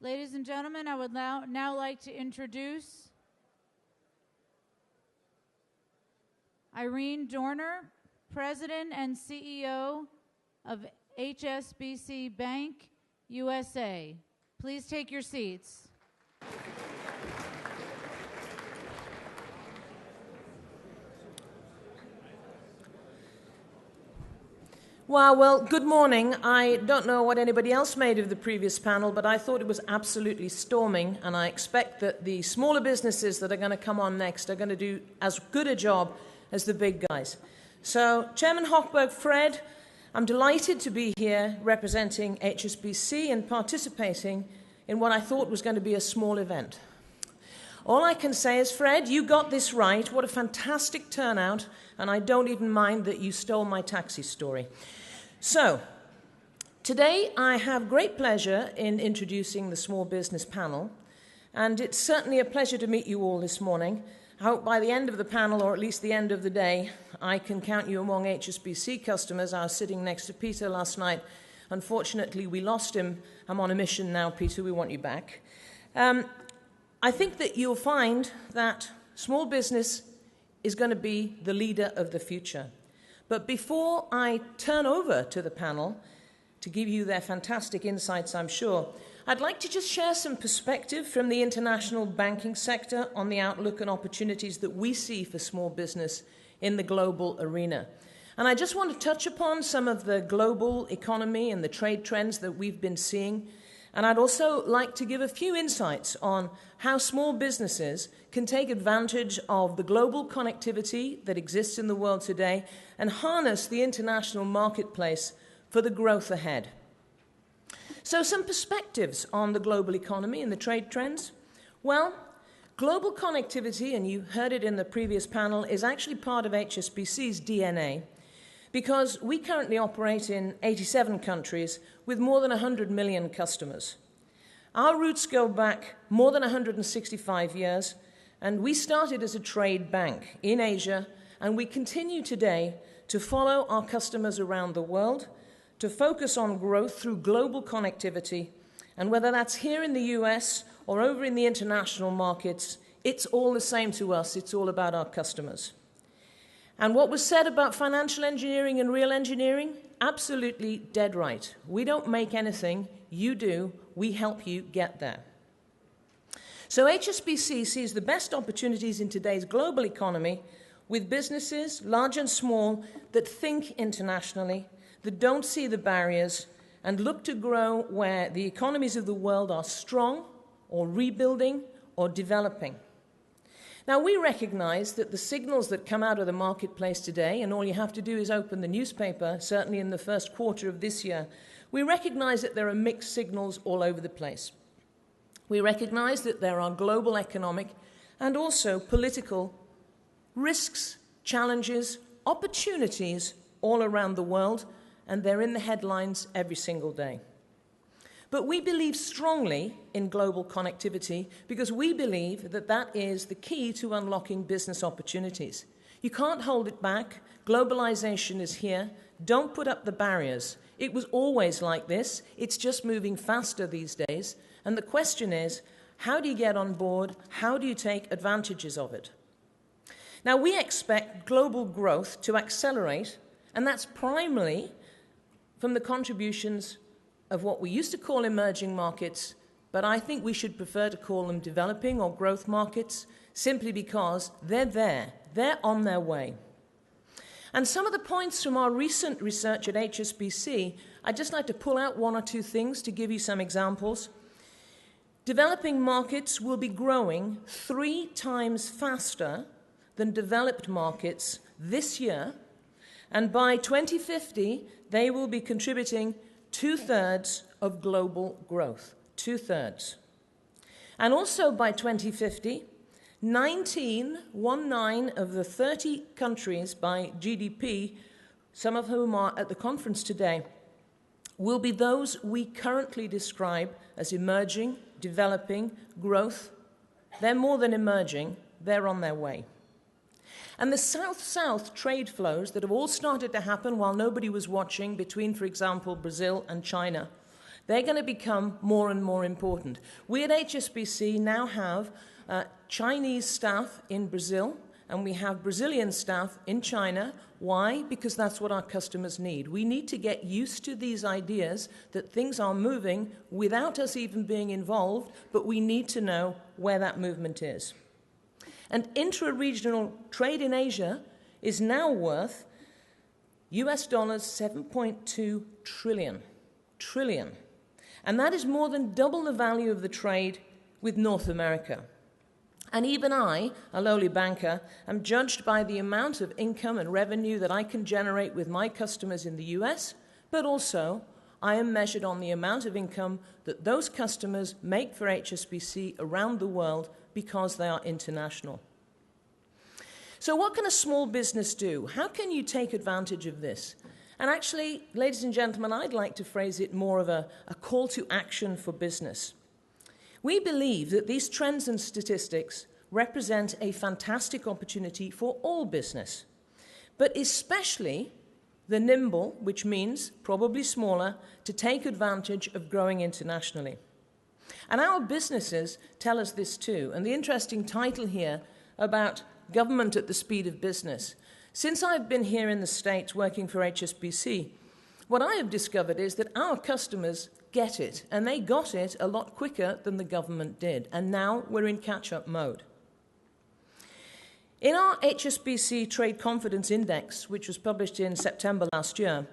Ladies and gentlemen, I would now like to introduce Irene Dorner, President and CEO of HSBC Bank USA. Please take your seats. Well, good morning. I don't know what anybody else made of the previous panel, but I thought it was absolutely storming, and I expect that the smaller businesses that are going to come on next are going to do as good a job as the big guys. So, Chairman Hochberg, Fred, I'm delighted to be here representing HSBC and participating in what I thought was going to be a small event. All I can say is, Fred, you got this right. What a fantastic turnout, and I don't even mind that you stole my taxi story. So, today I have great pleasure in introducing the Small Business Panel, and it's certainly a pleasure to meet you all this morning. I hope by the end of the panel, or at least the end of the day, I can count you among HSBC customers. I was sitting next to Peter last night. Unfortunately, we lost him. I'm on a mission now, Peter. We want you back. I think that you'll find that small business is going to be the leader of the future. But before I turn over to the panel to give you their fantastic insights, I'm sure, I'd like to just share some perspective from the international banking sector on the outlook and opportunities that we see for small business in the global arena. And I just want to touch upon some of the global economy and the trade trends that we've been seeing. And I'd also like to give a few insights on how small businesses can take advantage of the global connectivity that exists in the world today and harness the international marketplace for the growth ahead. So some perspectives on the global economy and the trade trends. Well, global connectivity, and you heard it in the previous panel, is actually part of HSBC's DNA, because we currently operate in 87 countries with more than 100 million customers. Our roots go back more than 165 years, and we started as a trade bank in Asia, and we continue today to follow our customers around the world, to focus on growth through global connectivity, and whether that's here in the US or over in the international markets, it's all the same to us. It's all about our customers. And what was said about financial engineering and real engineering? Absolutely dead right. We don't make anything, you do. We help you get there. So HSBC sees the best opportunities in today's global economy with businesses, large and small, that think internationally, that don't see the barriers, and look to grow where the economies of the world are strong or rebuilding or developing. Now, we recognize that the signals that come out of the marketplace today, and all you have to do is open the newspaper, certainly in the first quarter of this year, we recognize that there are mixed signals all over the place. We recognize that there are global economic and also political risks, challenges, opportunities all around the world, and they're in the headlines every single day. But we believe strongly in global connectivity because we believe that that is the key to unlocking business opportunities. You can't hold it back. Globalization is here. Don't put up the barriers. It was always like this. It's just moving faster these days. And the question is, how do you get on board? How do you take advantages of it? Now, we expect global growth to accelerate, and that's primarily from the contributions of what we used to call emerging markets, but I think we should prefer to call them developing or growth markets, simply because they're there. They're on their way. And some of the points from our recent research at HSBC, I'd just like to pull out one or two things to give you some examples. Developing markets will be growing 3 times faster than developed markets this year, and by 2050, they will be contributing 2/3 of global growth. 2/3. And also by 2050, 19 of the 30 countries by GDP, some of whom are at the conference today, will be those we currently describe as emerging, developing, growth. They're more than emerging, they're on their way. And the South-South trade flows that have all started to happen while nobody was watching between, for example, Brazil and China, they're going to become more and more important. We at HSBC now have Chinese staff in Brazil, and we have Brazilian staff in China. Why? Because that's what our customers need. We need to get used to these ideas that things are moving without us even being involved, but we need to know where that movement is. And intra-regional trade in Asia is now worth US dollars 7.2 trillion. And that is more than double the value of the trade with North America. And even I, a lowly banker, am judged by the amount of income and revenue that I can generate with my customers in the US, but also I am measured on the amount of income that those customers make for HSBC around the world because they are international. So what can a small business do? How can you take advantage of this? And actually, ladies and gentlemen, I'd like to phrase it more of a call to action for business. We believe that these trends and statistics represent a fantastic opportunity for all business, but especially the nimble, which means probably smaller, to take advantage of growing internationally. And our businesses tell us this too. And the interesting title here about government at the speed of business. Since I've been here in the States working for HSBC, what I have discovered is that our customers get it, and they got it a lot quicker than the government did, and now we're in catch-up mode. In our HSBC Trade Confidence Index, which was published in September last year,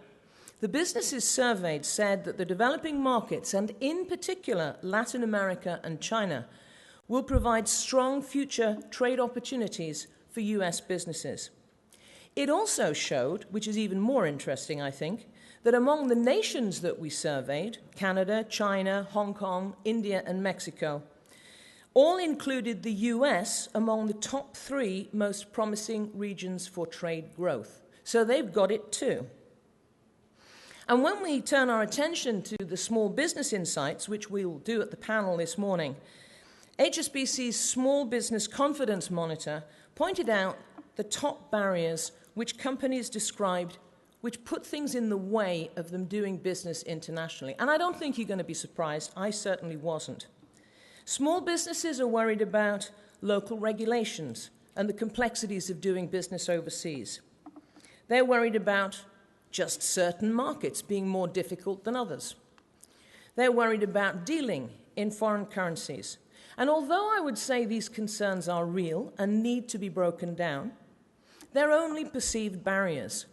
the businesses surveyed said that the developing markets, and in particular Latin America and China, will provide strong future trade opportunities for US businesses. It also showed, which is even more interesting, I think, that among the nations that we surveyed, Canada, China, Hong Kong, India, and Mexico, all included the US among the top 3 most promising regions for trade growth. So they've got it too. And when we turn our attention to the small business insights, which we'll do at the panel this morning, HSBC's Small Business Confidence Monitor pointed out the top barriers which companies described which put things in the way of them doing business internationally. And I don't think you're going to be surprised. I certainly wasn't. Small businesses are worried about local regulations and the complexities of doing business overseas. They're worried about just certain markets being more difficult than others. They're worried about dealing in foreign currencies. And although I would say these concerns are real and need to be broken down, they're only perceived barriers.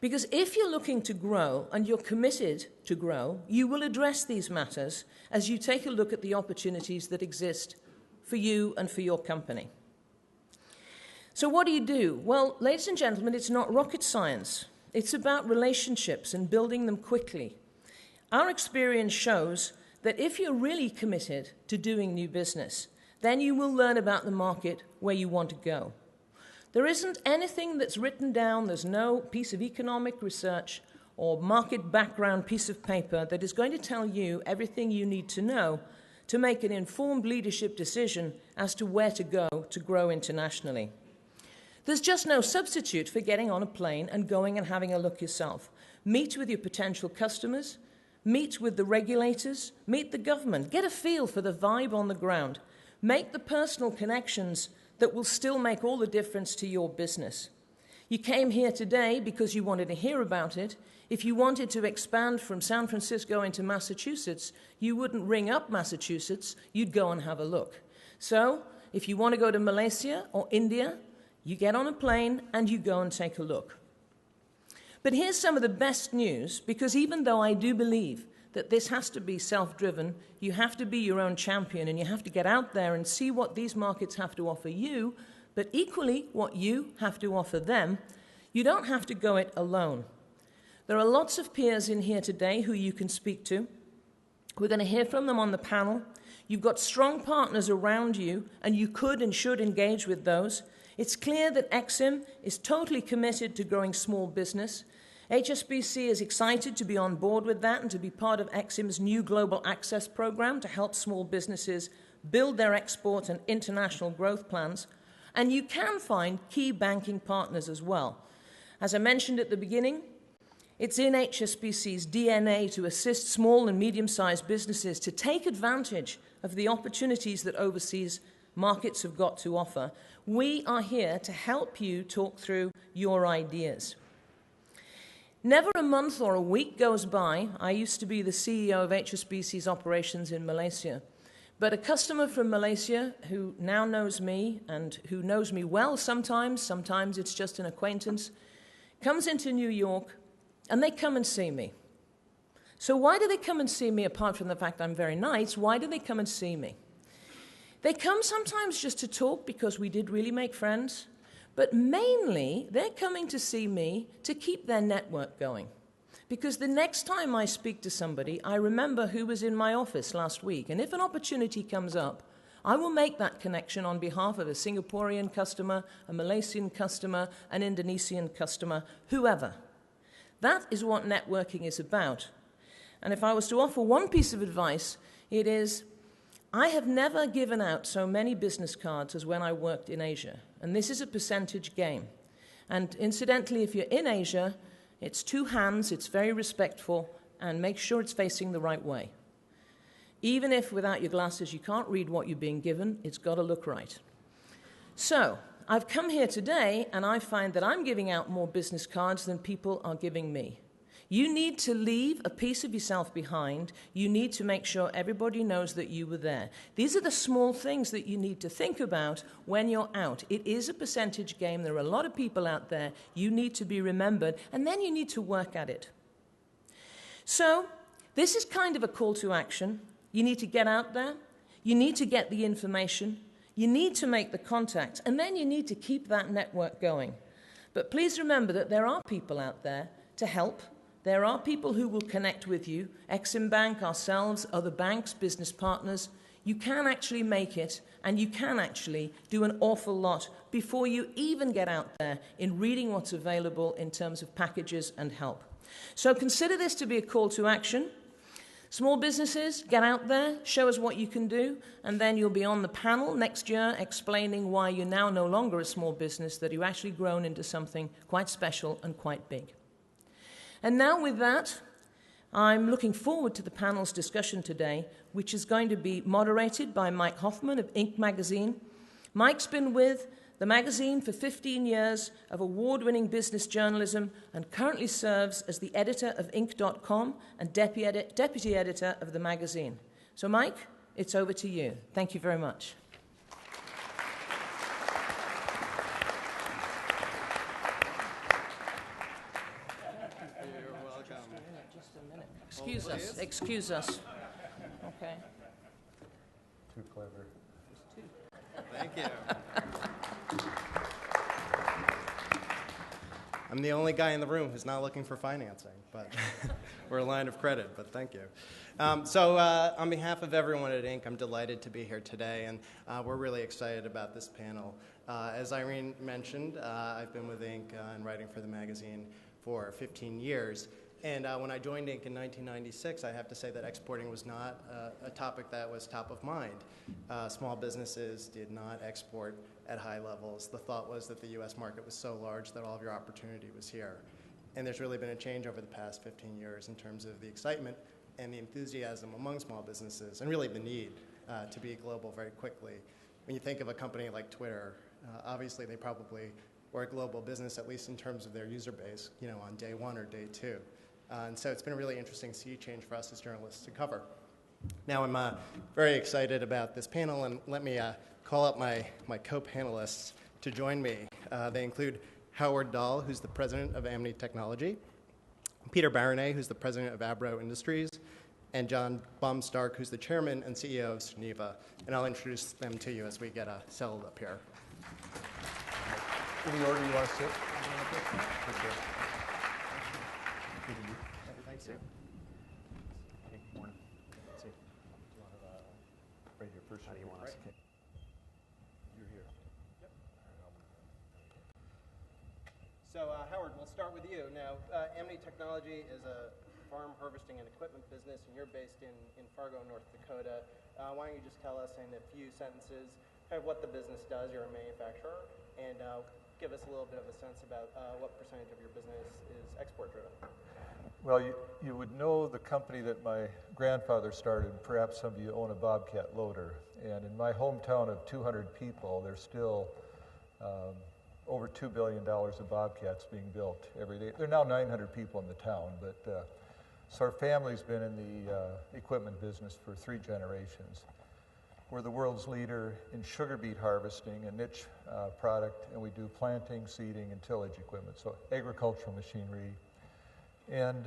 Because if you're looking to grow and you're committed to grow, you will address these matters as you take a look at the opportunities that exist for you and for your company. So what do? Well, ladies and gentlemen, it's not rocket science. It's about relationships and building them quickly. Our experience shows that if you're really committed to doing new business, then you will learn about the market where you want to go. There isn't anything that's written down, there's no piece of economic research or market background piece of paper that is going to tell you everything you need to know to make an informed leadership decision as to where to go to grow internationally. There's just no substitute for getting on a plane and going and having a look yourself. Meet with your potential customers, meet with the regulators, meet the government, get a feel for the vibe on the ground, make the personal connections that will still make all the difference to your business. You came here today because you wanted to hear about it. If you wanted to expand from San Francisco into Massachusetts, you wouldn't ring up Massachusetts, you'd go and have a look. So, if you want to go to Malaysia or India, you get on a plane and you go and take a look. But here's some of the best news, because even though I do believe that this has to be self-driven, you have to be your own champion and you have to get out there and see what these markets have to offer you, but equally what you have to offer them. You don't have to go it alone. There are lots of peers in here today who you can speak to. We're going to hear from them on the panel. You've got strong partners around you, and you could and should engage with those. It's clear that EXIM is totally committed to growing small business. HSBC is excited to be on board with that and to be part of EXIM's new Global Access Program to help small businesses build their export and international growth plans. And you can find key banking partners as well. As I mentioned at the beginning, It's in HSBC's DNA to assist small and medium-sized businesses to take advantage of the opportunities that overseas markets have got to offer. We are here to help you talk through your ideas. Never a month or a week goes by. I used to be the CEO of HSBC's operations in Malaysia. But a customer from Malaysia who now knows me and who knows me well sometimes it's just an acquaintance, comes into New York and they come and see me. So why do they come and see me apart from the fact I'm very nice? Why do they come and see me? They come sometimes just to talk because we did really make friends, but mainly they're coming to see me to keep their network going. Because the next time I speak to somebody, I remember who was in my office last week. And if an opportunity comes up, I will make that connection on behalf of a Singaporean customer, a Malaysian customer, an Indonesian customer, whoever. That is what networking is about. And if I was to offer one piece of advice, it is, I have never given out so many business cards as when I worked in Asia. And this is a percentage game. And incidentally, if you're in Asia, it's two hands, it's very respectful, and make sure it's facing the right way. Even if without your glasses you can't read what you're being given, it's got to look right. So, I've come here today and I find that I'm giving out more business cards than people are giving me. You need to leave a piece of yourself behind. You need to make sure everybody knows that you were there. These are the small things that you need to think about when you're out. It is a percentage game. There are a lot of people out there. You need to be remembered, and then you need to work at it. So, this is kind of a call to action. You need to get out there. You need to get the information. You need to make the contacts, and then you need to keep that network going. But please remember that there are people out there to help. There are people who will connect with you, Exim Bank, ourselves, other banks, business partners. You can actually make it, and you can actually do an awful lot before you even get out there in reading what's available in terms of packages and help. So consider this to be a call to action. Small businesses, get out there, show us what you can do, and then you'll be on the panel next year explaining why you're now no longer a small business, that you've actually grown into something quite special and quite big. And now with that, I'm looking forward to the panel's discussion today, which is going to be moderated by Mike Hoffman of Inc. magazine. Mike's been with the magazine for 15 years of award-winning business journalism and currently serves as the editor of Inc.com and deputy editor of the magazine. So Mike, it's over to you. Thank you very much. Excuse us. Okay. Too clever. Thank you. I'm the only guy in the room who's not looking for financing, but or a line of credit, but thank you. On behalf of everyone at Inc., I'm delighted to be here today, and we're really excited about this panel. As Irene mentioned, I've been with Inc. And writing for the magazine for 15 years. And when I joined Inc. in 1996, I have to say that exporting was not a topic that was top of mind. Small businesses did not export at high levels. The thought was that the U.S. market was so large that all of your opportunity was here. And there's really been a change over the past 15 years in terms of the excitement and the enthusiasm among small businesses, and really the need to be global very quickly. When you think of a company like Twitter, obviously they probably were a global business, at least in terms of their user base, on day one or day two. And so it's been a really interesting sea change for us as journalists to cover. Now I'm very excited about this panel, and let me call up my co-panelists to join me. They include Howard Dahl, who's the president of Amity Technology, Peter Baronet, who's the president of Abro Industries, and John Baum-Stark, who's the chairman and CEO of Suniva. And I'll introduce them to you as we get settled up here. In the order you want us to? Thanks, Sue. Hey, morning. Let's see. Do you want to right here first? How do you want us? Okay. You're here. Yep. So, Howard, we'll start with you. Now, Amity Technology is a farm harvesting and equipment business, and you're based in Fargo, North Dakota. Why don't you just tell us in a few sentences kind of what the business does? You're a manufacturer, and give us a little bit of a sense about what percentage of your business is export-driven. Well, you would know the company that my grandfather started. Perhaps some of you own a Bobcat loader. And in my hometown of 200 people, there's still over $2 billion of Bobcats being built every day. There are now 900 people in the town, but so our family's been in the equipment business for 3 generations. We're the world's leader in sugar beet harvesting, a niche product, and we do planting, seeding, and tillage equipment, so agricultural machinery. And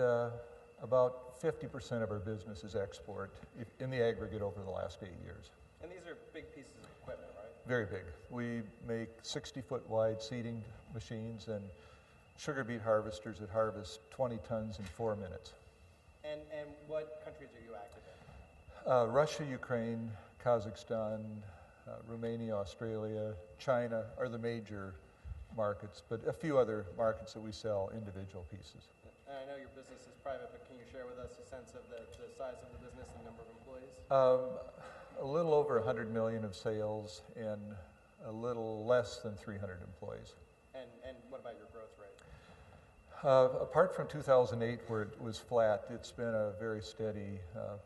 about 50% of our business is export in the aggregate over the last 8 years. And these are big pieces of equipment, right? Very big. We make 60-foot wide seeding machines and sugar beet harvesters that harvest 20 tons in 4 minutes. And what countries are you active in? Russia, Ukraine, Kazakhstan, Romania, Australia, China are the major markets, but a few other markets that we sell individual pieces. And I know your business is private, but can you share with us a sense of the size of the business and number of employees? A little over 100 million of sales and a little less than 300 employees. And what about your growth rate? Apart from 2008, where it was flat, it's been a very steady,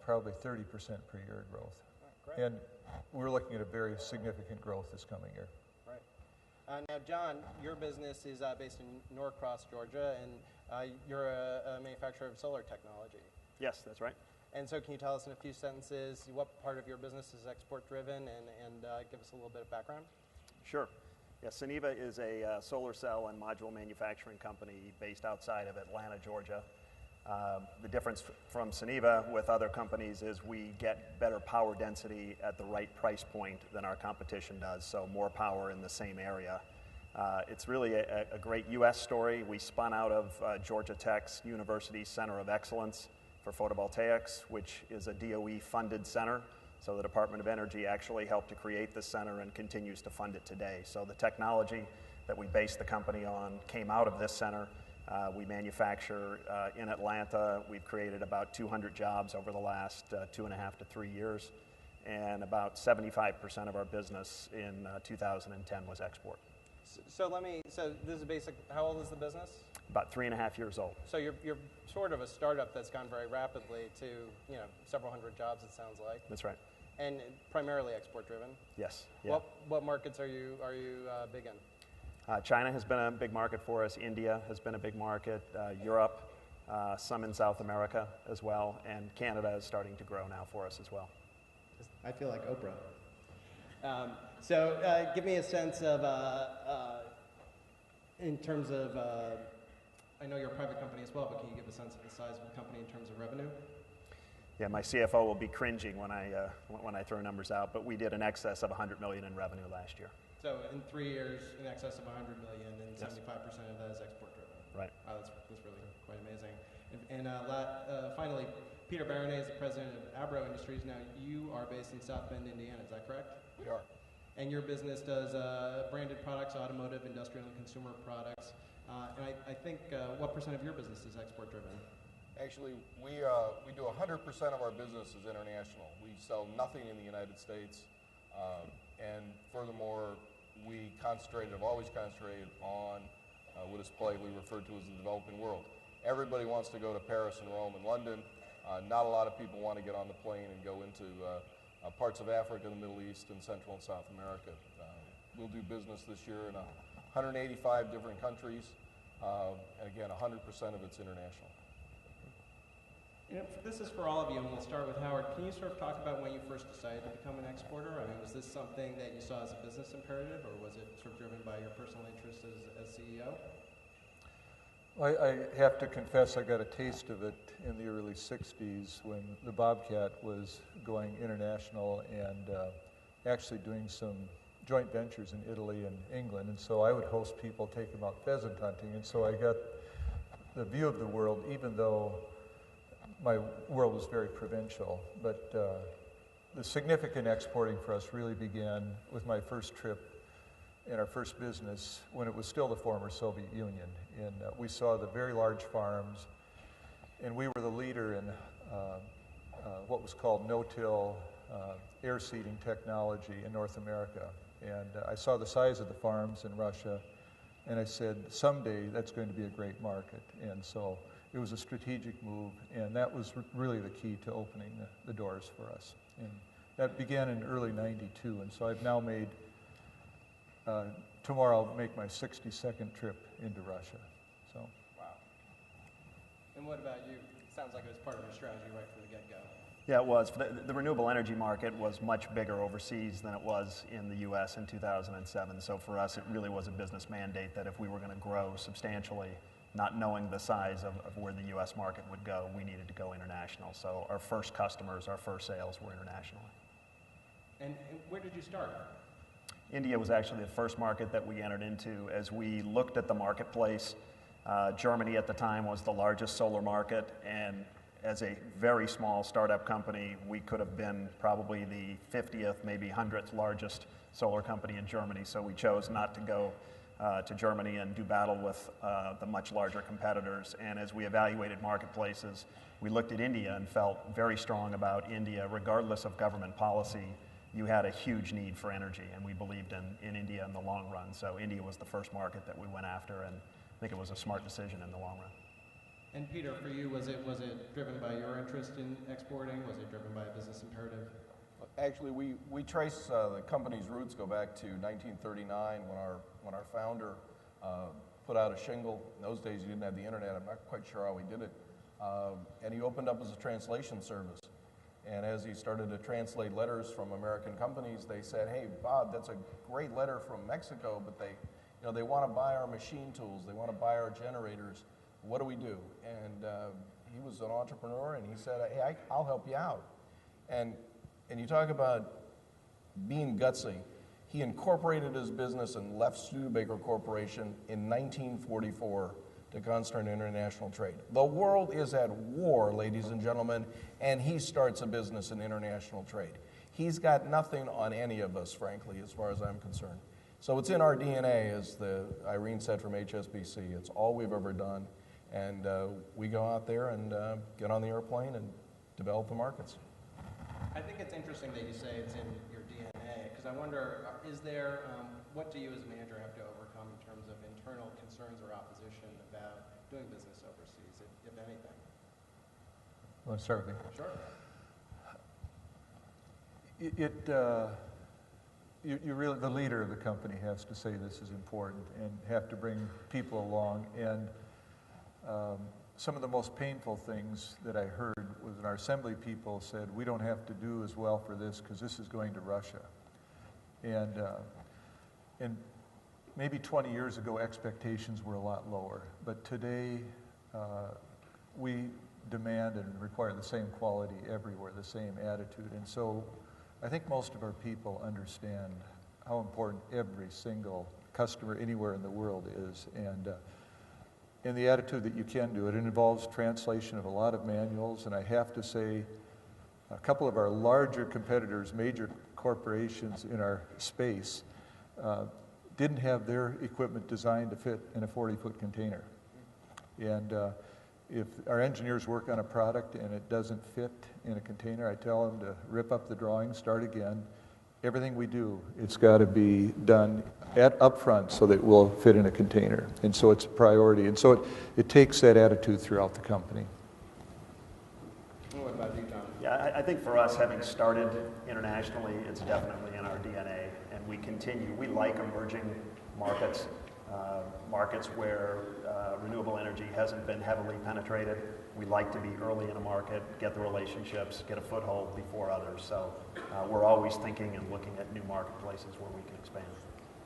probably 30% per year growth. Great. And we're looking at a very significant growth this coming year. Right. Now, John, your business is based in Norcross, Georgia, and you're a manufacturer of solar technology. Yes, that's right. And so can you tell us in a few sentences what part of your business is export-driven and give us a little bit of background? Sure. Yeah, Suniva is a solar cell and module manufacturing company based outside of Atlanta, Georgia. The difference from Suniva with other companies is we get better power density at the right price point than our competition does, so more power in the same area. It's really a great U.S. story. We spun out of Georgia Tech's University Center of Excellence for Photovoltaics, which is a DOE-funded center. So the Department of Energy actually helped to create this center and continues to fund it today. So the technology that we based the company on came out of this center. We manufacture in Atlanta. We've created about 200 jobs over the last 2.5 to 3 years, and about 75% of our business in 2010 was export. So this is basic. How old is the business? About 3.5 years old. So you're sort of a startup that's gone very rapidly to several hundred jobs. It sounds like. That's right. And primarily export driven. Yes. Yeah. What markets are you big in? China has been a big market for us. India has been a big market. Europe, some in South America as well, and Canada is starting to grow now for us as well. I feel like Oprah. So give me a sense of, in terms of, I know you're a private company as well, but can you give a sense of the size of the company in terms of revenue? Yeah, my CFO will be cringing when I throw numbers out, but we did in excess of $100 million in revenue last year. So in 3 years, in excess of $100 million, and Yes. 75% of that is export driven. Right. Wow, that's really quite amazing. And finally, Peter Baronet is the president of Abro Industries. Now, you are based in South Bend, Indiana. Is that correct? We are. And your business does branded products, automotive, industrial, and consumer products. And I think what percent of your business is export driven? Actually, we do 100% of our business is international. We sell nothing in the United States, and furthermore, we have always concentrated on what is politely referred to as the developing world. Everybody wants to go to Paris and Rome and London. Not a lot of people want to get on the plane and go into parts of Africa, the Middle East, and Central and South America. We'll do business this year in 185 different countries, and again, 100% of it's international. This is for all of you, and we'll start with Howard. Can you sort of talk about when you first decided to become an exporter? I mean, was this something that you saw as a business imperative, or was it sort of driven by your personal interest as CEO? I have to confess I got a taste of it in the early 60s when the Bobcat was going international and actually doing some joint ventures in Italy and England. And so I would host people, take them out pheasant hunting. And so I got the view of the world, even though my world was very provincial. But the significant exporting for us really began with my first trip in our first business when it was still the former Soviet Union. And we saw the very large farms, and we were the leader in what was called no-till air seeding technology in North America. And I saw the size of the farms in Russia, and I said, someday that's going to be a great market. And so it was a strategic move, and that was really the key to opening the doors for us. And that began in early '92, and so I've now made, tomorrow I'll make my 62nd trip into Russia. So. Wow. And what about you? It sounds like it was part of your strategy right from the get-go. Yeah, it was. The renewable energy market was much bigger overseas than it was in the U.S. in 2007. So for us, it really was a business mandate that if we were going to grow substantially, not knowing the size of where the U.S. market would go, we needed to go international. So our first customers, our first sales were internationally. And where did you start? India was actually the first market that we entered into. As we looked at the marketplace, Germany at the time was the largest solar market, and as a very small startup company, we could have been probably the 50th, maybe 100th largest solar company in Germany. So we chose not to go to Germany and do battle with the much larger competitors. And as we evaluated marketplaces, we looked at India and felt very strong about India. Regardless of government policy, you had a huge need for energy, and we believed in India in the long run. So India was the first market that we went after, and I think it was a smart decision in the long run. And Peter, for you, was it driven by your interest in exporting? Was it driven by a business imperative? Actually, we trace the company's roots go back to 1939 when our founder put out a shingle. In those days, you didn't have the internet. I'm not quite sure how he did it. And he opened up as a translation service. And as he started to translate letters from American companies, they said, "Hey, Bob, that's a great letter from Mexico, but they want to buy our machine tools. They want to buy our generators. What do we do?" And he was an entrepreneur, and he said, "Hey, I'll help you out." And you talk about being gutsy. He incorporated his business and left Studebaker Corporation in 1944 to concentrate on international trade. The world is at war, ladies and gentlemen, and he starts a business in international trade. He's got nothing on any of us, frankly, as far as I'm concerned. So it's in our DNA, as Irene said from HSBC. It's all we've ever done. And we go out there and get on the airplane and develop the markets. I think it's interesting that you say it's in your DNA, because I wonder, what do you as a manager have to overcome in terms of internal concerns or opposition about doing business overseas, if anything? You want to start with me? Sure. You really, the leader of the company has to say this is important and have to bring people along. And some of the most painful things that I heard was when our assembly people said, "We don't have to do as well for this because this is going to Russia." And maybe 20 years ago, expectations were a lot lower. But today, we demand and require the same quality everywhere, the same attitude. And so I think most of our people understand how important every single customer anywhere in the world is. And the attitude that you can do it. It involves translation of a lot of manuals, and I have to say a couple of our larger competitors, major corporations in our space, didn't have their equipment designed to fit in a 40-foot container. And if our engineers work on a product and it doesn't fit in a container, I tell them to rip up the drawing, start again. Everything we do, it's got to be done up front so that it will fit in a container. And so it's a priority. And so it takes that attitude throughout the company. What about you, Tom? Yeah, I think for us, having started internationally, it's definitely in our DNA, and we continue. We like emerging markets, markets where renewable energy hasn't been heavily penetrated. We like to be early in a market, get the relationships, get a foothold before others. So we're always thinking and looking at new marketplaces where we can expand.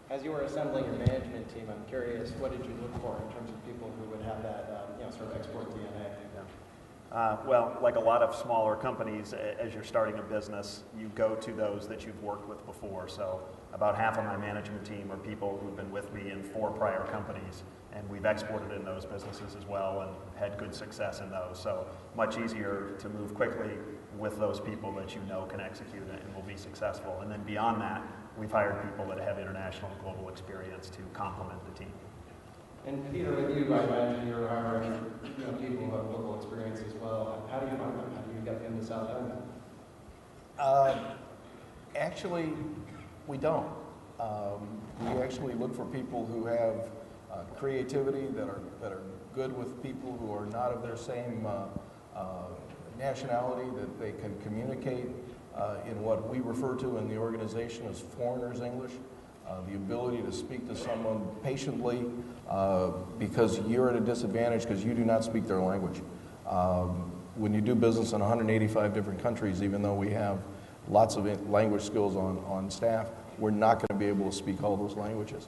As you were assembling your management team, I'm curious, what did you look for in terms of people who would have that sort of export DNA? Well, like a lot of smaller companies, as you're starting a business, you go to those that you've worked with before. So about half of my management team are people who've been with me in 4 prior companies, and we've exported in those businesses as well and had good success in those. So much easier to move quickly with those people that you know can execute it and will be successful. And then beyond that, we've hired people that have international and global experience to complement the team. And Peter, with you, I imagine you're hiring people who have local experience as well. How do you find them? How do you get them to South Bend? Actually, we don't. We actually look for people who have creativity, that are good with people who are not of their same nationality, that they can communicate in what we refer to in the organization as foreigner's English. The ability to speak to someone patiently because you're at a disadvantage because you do not speak their language. When you do business in 185 different countries, even though we have lots of language skills on staff, we're not going to be able to speak all those languages.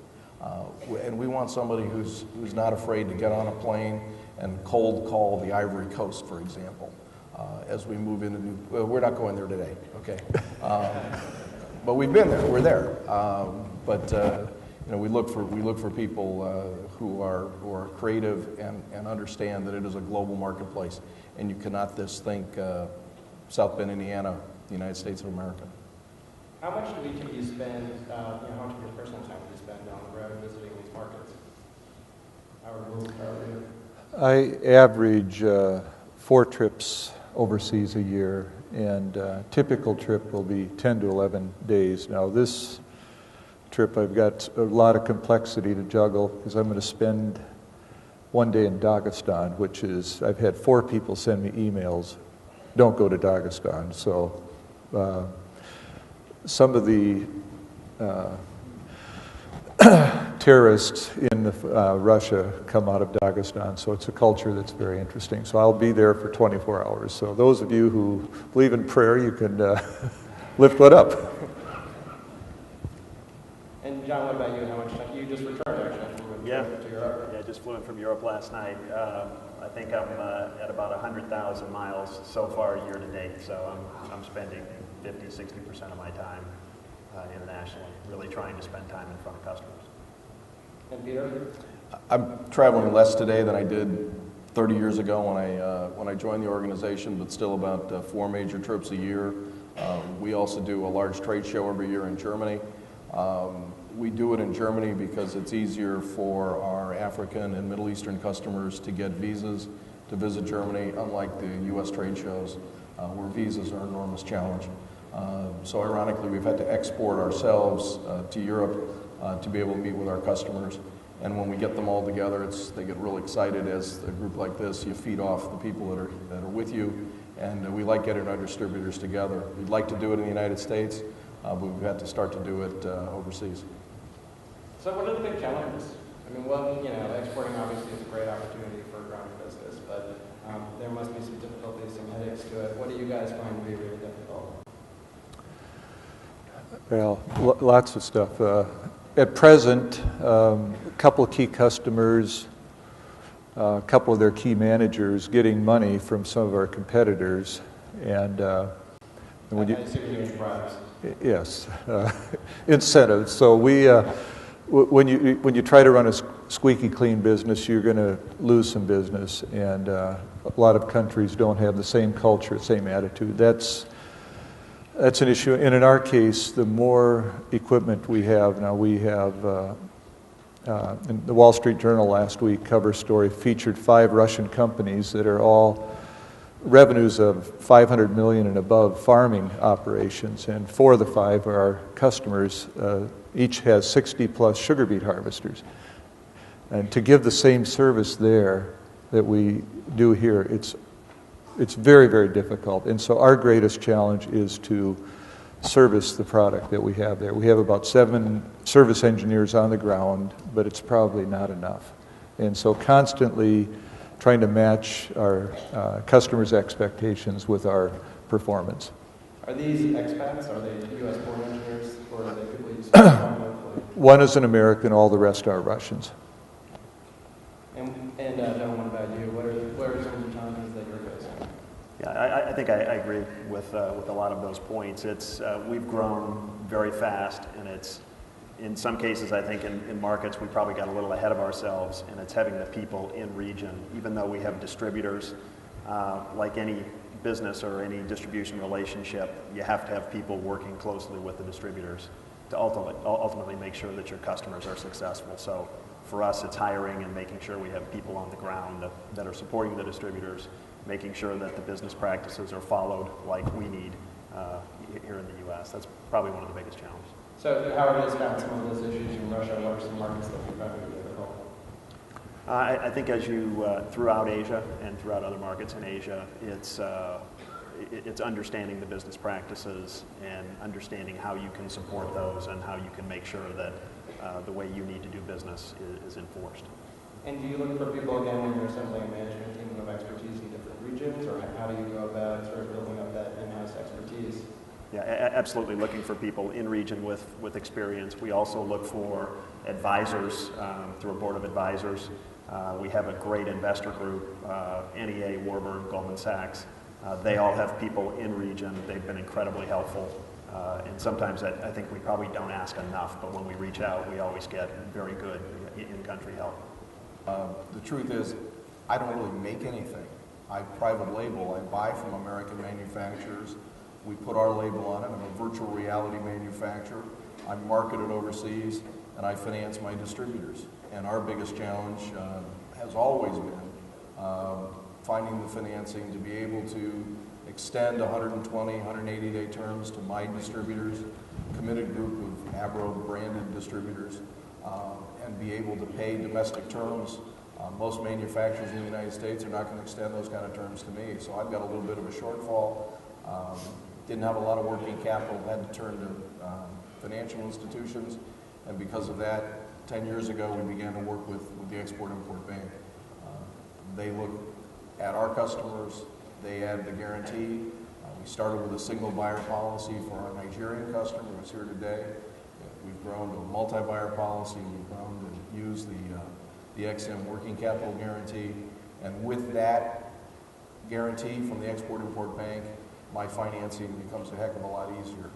And we want somebody who's not afraid to get on a plane and cold call the Ivory Coast, for example, as we move into new. Well, we're not going there today, okay? But we've been there. We're there. We look for people who are creative and understand that it is a global marketplace, and you cannot just think South Bend, Indiana, the United States of America. How much do you spend? How much of your personal time do you spend on the road visiting these markets? I average 4 trips overseas a year, and a typical trip will be 10 to 11 days. Now, this trip I've got a lot of complexity to juggle because I'm going to spend one day in Dagestan, which is, I've had 4 people send me emails, don't go to Dagestan. So some of the terrorists in Russia come out of Dagestan, so it's a culture that's very interesting. So I'll be there for 24 hours. So those of you who believe in prayer, you can lift one up. And John, what about you? How much time? You just returned, actually. To Europe. Yeah, I just flew in from Europe last night. I think I'm at about 100,000 miles so far year to date, so I'm spending 50-60% of my time internationally, really trying to spend time in front of customers. And Peter? I'm traveling less today than I did 30 years ago when I joined the organization, but still about 4 major trips a year. We also do a large trade show every year in Germany. We do it in Germany because it's easier for our African and Middle Eastern customers to get visas to visit Germany, unlike the U.S. trade shows, where visas are an enormous challenge. So ironically, we've had to export ourselves to Europe to be able to meet with our customers. And when we get them all together, they get real excited as a group like this. You feed off the people that are with you, and we like getting our distributors together. We'd like to do it in the United States, but we've had to start to do it overseas. So what are the big challenges? I mean, exporting obviously is a great opportunity for a growing business, but there must be some difficulties, some headaches to it. What do you guys find to be really difficult? Well, lots of stuff. At present, a couple of key customers, a couple of their key managers getting money from some of our competitors, and when you bribes. Yes, incentives. So when you try to run a squeaky clean business, you're going to lose some business, and a lot of countries don't have the same culture, same attitude. That's an issue. And in our case, the more equipment we have, now we have, in the Wall Street Journal last week, cover story featured 5 Russian companies that are all revenues of 500 million and above farming operations, and 4 of the 5 are our customers. Each has 60 plus sugar beet harvesters. And to give the same service there that we do here, it's very, very difficult. And so our greatest challenge is to service the product that we have there. We have about 7 service engineers on the ground, but it's probably not enough. And so constantly trying to match our customers' expectations with our performance. Are these expats? Are they U.S. born engineers, or are they people you speak locally? One is an American, all the rest are Russians. And John, what about you? What are some of the challenges that you're facing? Yeah, I think I agree with a lot of those points. We've grown very fast, and in some cases, I think in markets we probably got a little ahead of ourselves, and it's having the people in region. Even though we have distributors, like any business or any distribution relationship, you have to have people working closely with the distributors to ultimately make sure that your customers are successful. So for us, it's hiring and making sure we have people on the ground that are supporting the distributors, making sure that the business practices are followed like we need here in the U.S. That's probably one of the biggest challenges. So Howard has found some of those issues in Russia. What are some markets that we found to be difficult? I think as you, throughout Asia and throughout other markets in Asia, it's understanding the business practices and understanding how you can support those and how you can make sure that the way you need to do business is enforced. And do you look for people, again, when you're assembling a management team of expertise in different regions, or how do you go about sort of building up that in-house expertise? Yeah, absolutely looking for people in region with experience. We also look for advisors through a board of advisors. We have a great investor group, NEA, Warburg, Goldman Sachs. They all have people in region. They've been incredibly helpful. And sometimes I think we probably don't ask enough, but when we reach out, we always get very good in-country help. The truth is, I don't really make anything. I private label. I buy from American manufacturers. We put our label on it. I'm a virtual reality manufacturer. I market it overseas, and I finance my distributors. And our biggest challenge has always been finding the financing to be able to extend 120, 180-day terms to my distributors, committed group of Abro branded distributors, and be able to pay domestic terms. Most manufacturers in the United States are not going to extend those kind of terms to me, so I've got a little bit of a shortfall. Didn't have a lot of working capital, had to turn to financial institutions, and because of that, 10 years ago we began to work with the Export-Import Bank. They look at our customers, they add the guarantee. We started with a single buyer policy for our Nigerian customer who's here today. We've grown to a multi-buyer policy. We've grown to use the XM working capital guarantee. And with that guarantee from the Export-Import Bank, my financing becomes a heck of a lot easier.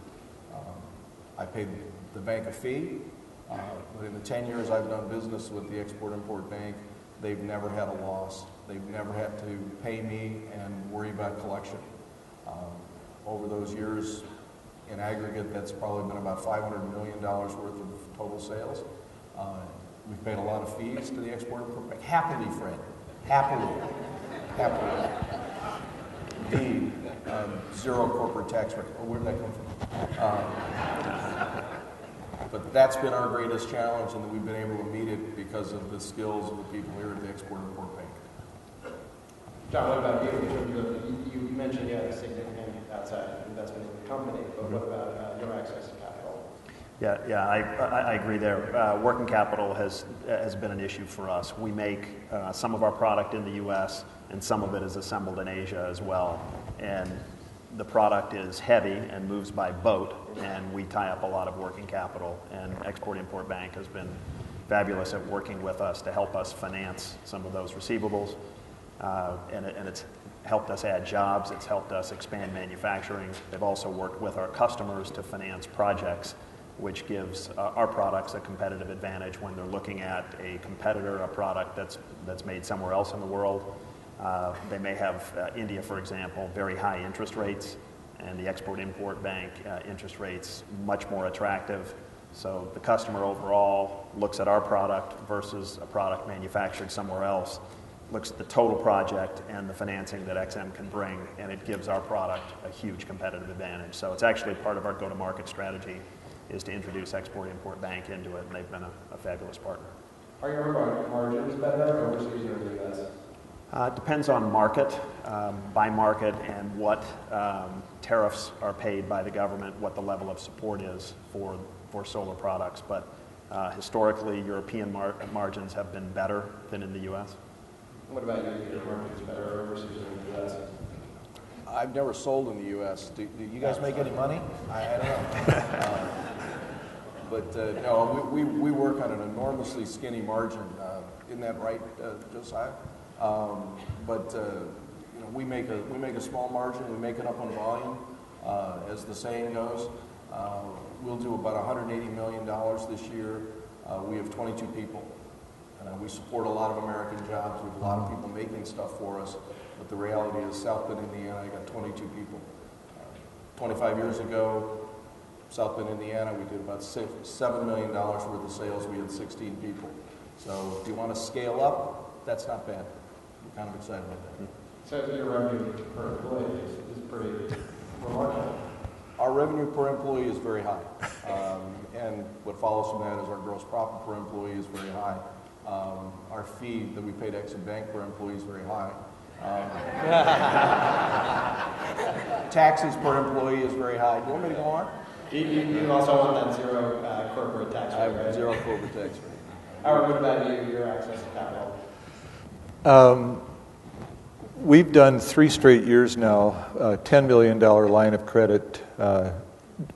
I pay the bank a fee, but in the 10 years I've done business with the Export-Import Bank, they've never had a loss. They've never had to pay me and worry about collection. Over those years, in aggregate, that's probably been about $500 million worth of total sales. We've paid a lot of fees to the Export-Import Bank. Happily, Fred. Happily. Happily. D, zero corporate tax rate. Oh, where did that come from? But that's been our greatest challenge, and that we've been able to meet it because of the skills of the people here at the Export-Import Bank. John, what about you? You mentioned you had a significant outside investment in the company, but what about your access to capital? Yeah, I agree there. Working capital has been an issue for us. We make some of our product in the U.S. and some of it is assembled in Asia as well. And the product is heavy and moves by boat, and we tie up a lot of working capital. And Export-Import Bank has been fabulous at working with us to help us finance some of those receivables. And it's helped us add jobs. It's helped us expand manufacturing. They've also worked with our customers to finance projects, which gives our products a competitive advantage when they're looking at a competitor, a product that's made somewhere else in the world. They may have, India, for example, very high interest rates, and the Export-Import Bank interest rates much more attractive. So the customer overall looks at our product versus a product manufactured somewhere else, looks at the total project and the financing that XM can bring, and it gives our product a huge competitive advantage. So it's actually part of our go-to-market strategy is to introduce Export-Import Bank into it, and they've been a fabulous partner. Are your margins better overseas or in the U.S.? Depends on market, by market, and what tariffs are paid by the government, what the level of support is for solar products. But historically, European margins have been better than in the U.S. What about your margins better overseas or in the U.S.? I've never sold in the U.S. Do you guys make any money? I don't know. But no, we work on an enormously skinny margin. Isn't that right, Josiah? We make a small margin. We make it up on volume, as the saying goes. We'll do about $180 million this year. We have 22 people. We support a lot of American jobs. We have a lot of people making stuff for us. But the reality is, South Bend, Indiana, I got 22 people. 25 years ago, South Bend, Indiana, we did about $7 million worth of sales. We had 16 people. So if you want to scale up, that's not bad. We're kind of excited about that. So your revenue per employee is pretty remarkable. Our revenue per employee is very high. And what follows from that is our gross profit per employee is very high. Our fee that we pay to Exim Bank per employee is very high. Taxes per employee is very high. Do you want me to go on? You also want that zero corporate tax rate, I have right? zero corporate tax rate. Howard, what about you, your access to capital? We've done 3 straight years now, a $10 million line of credit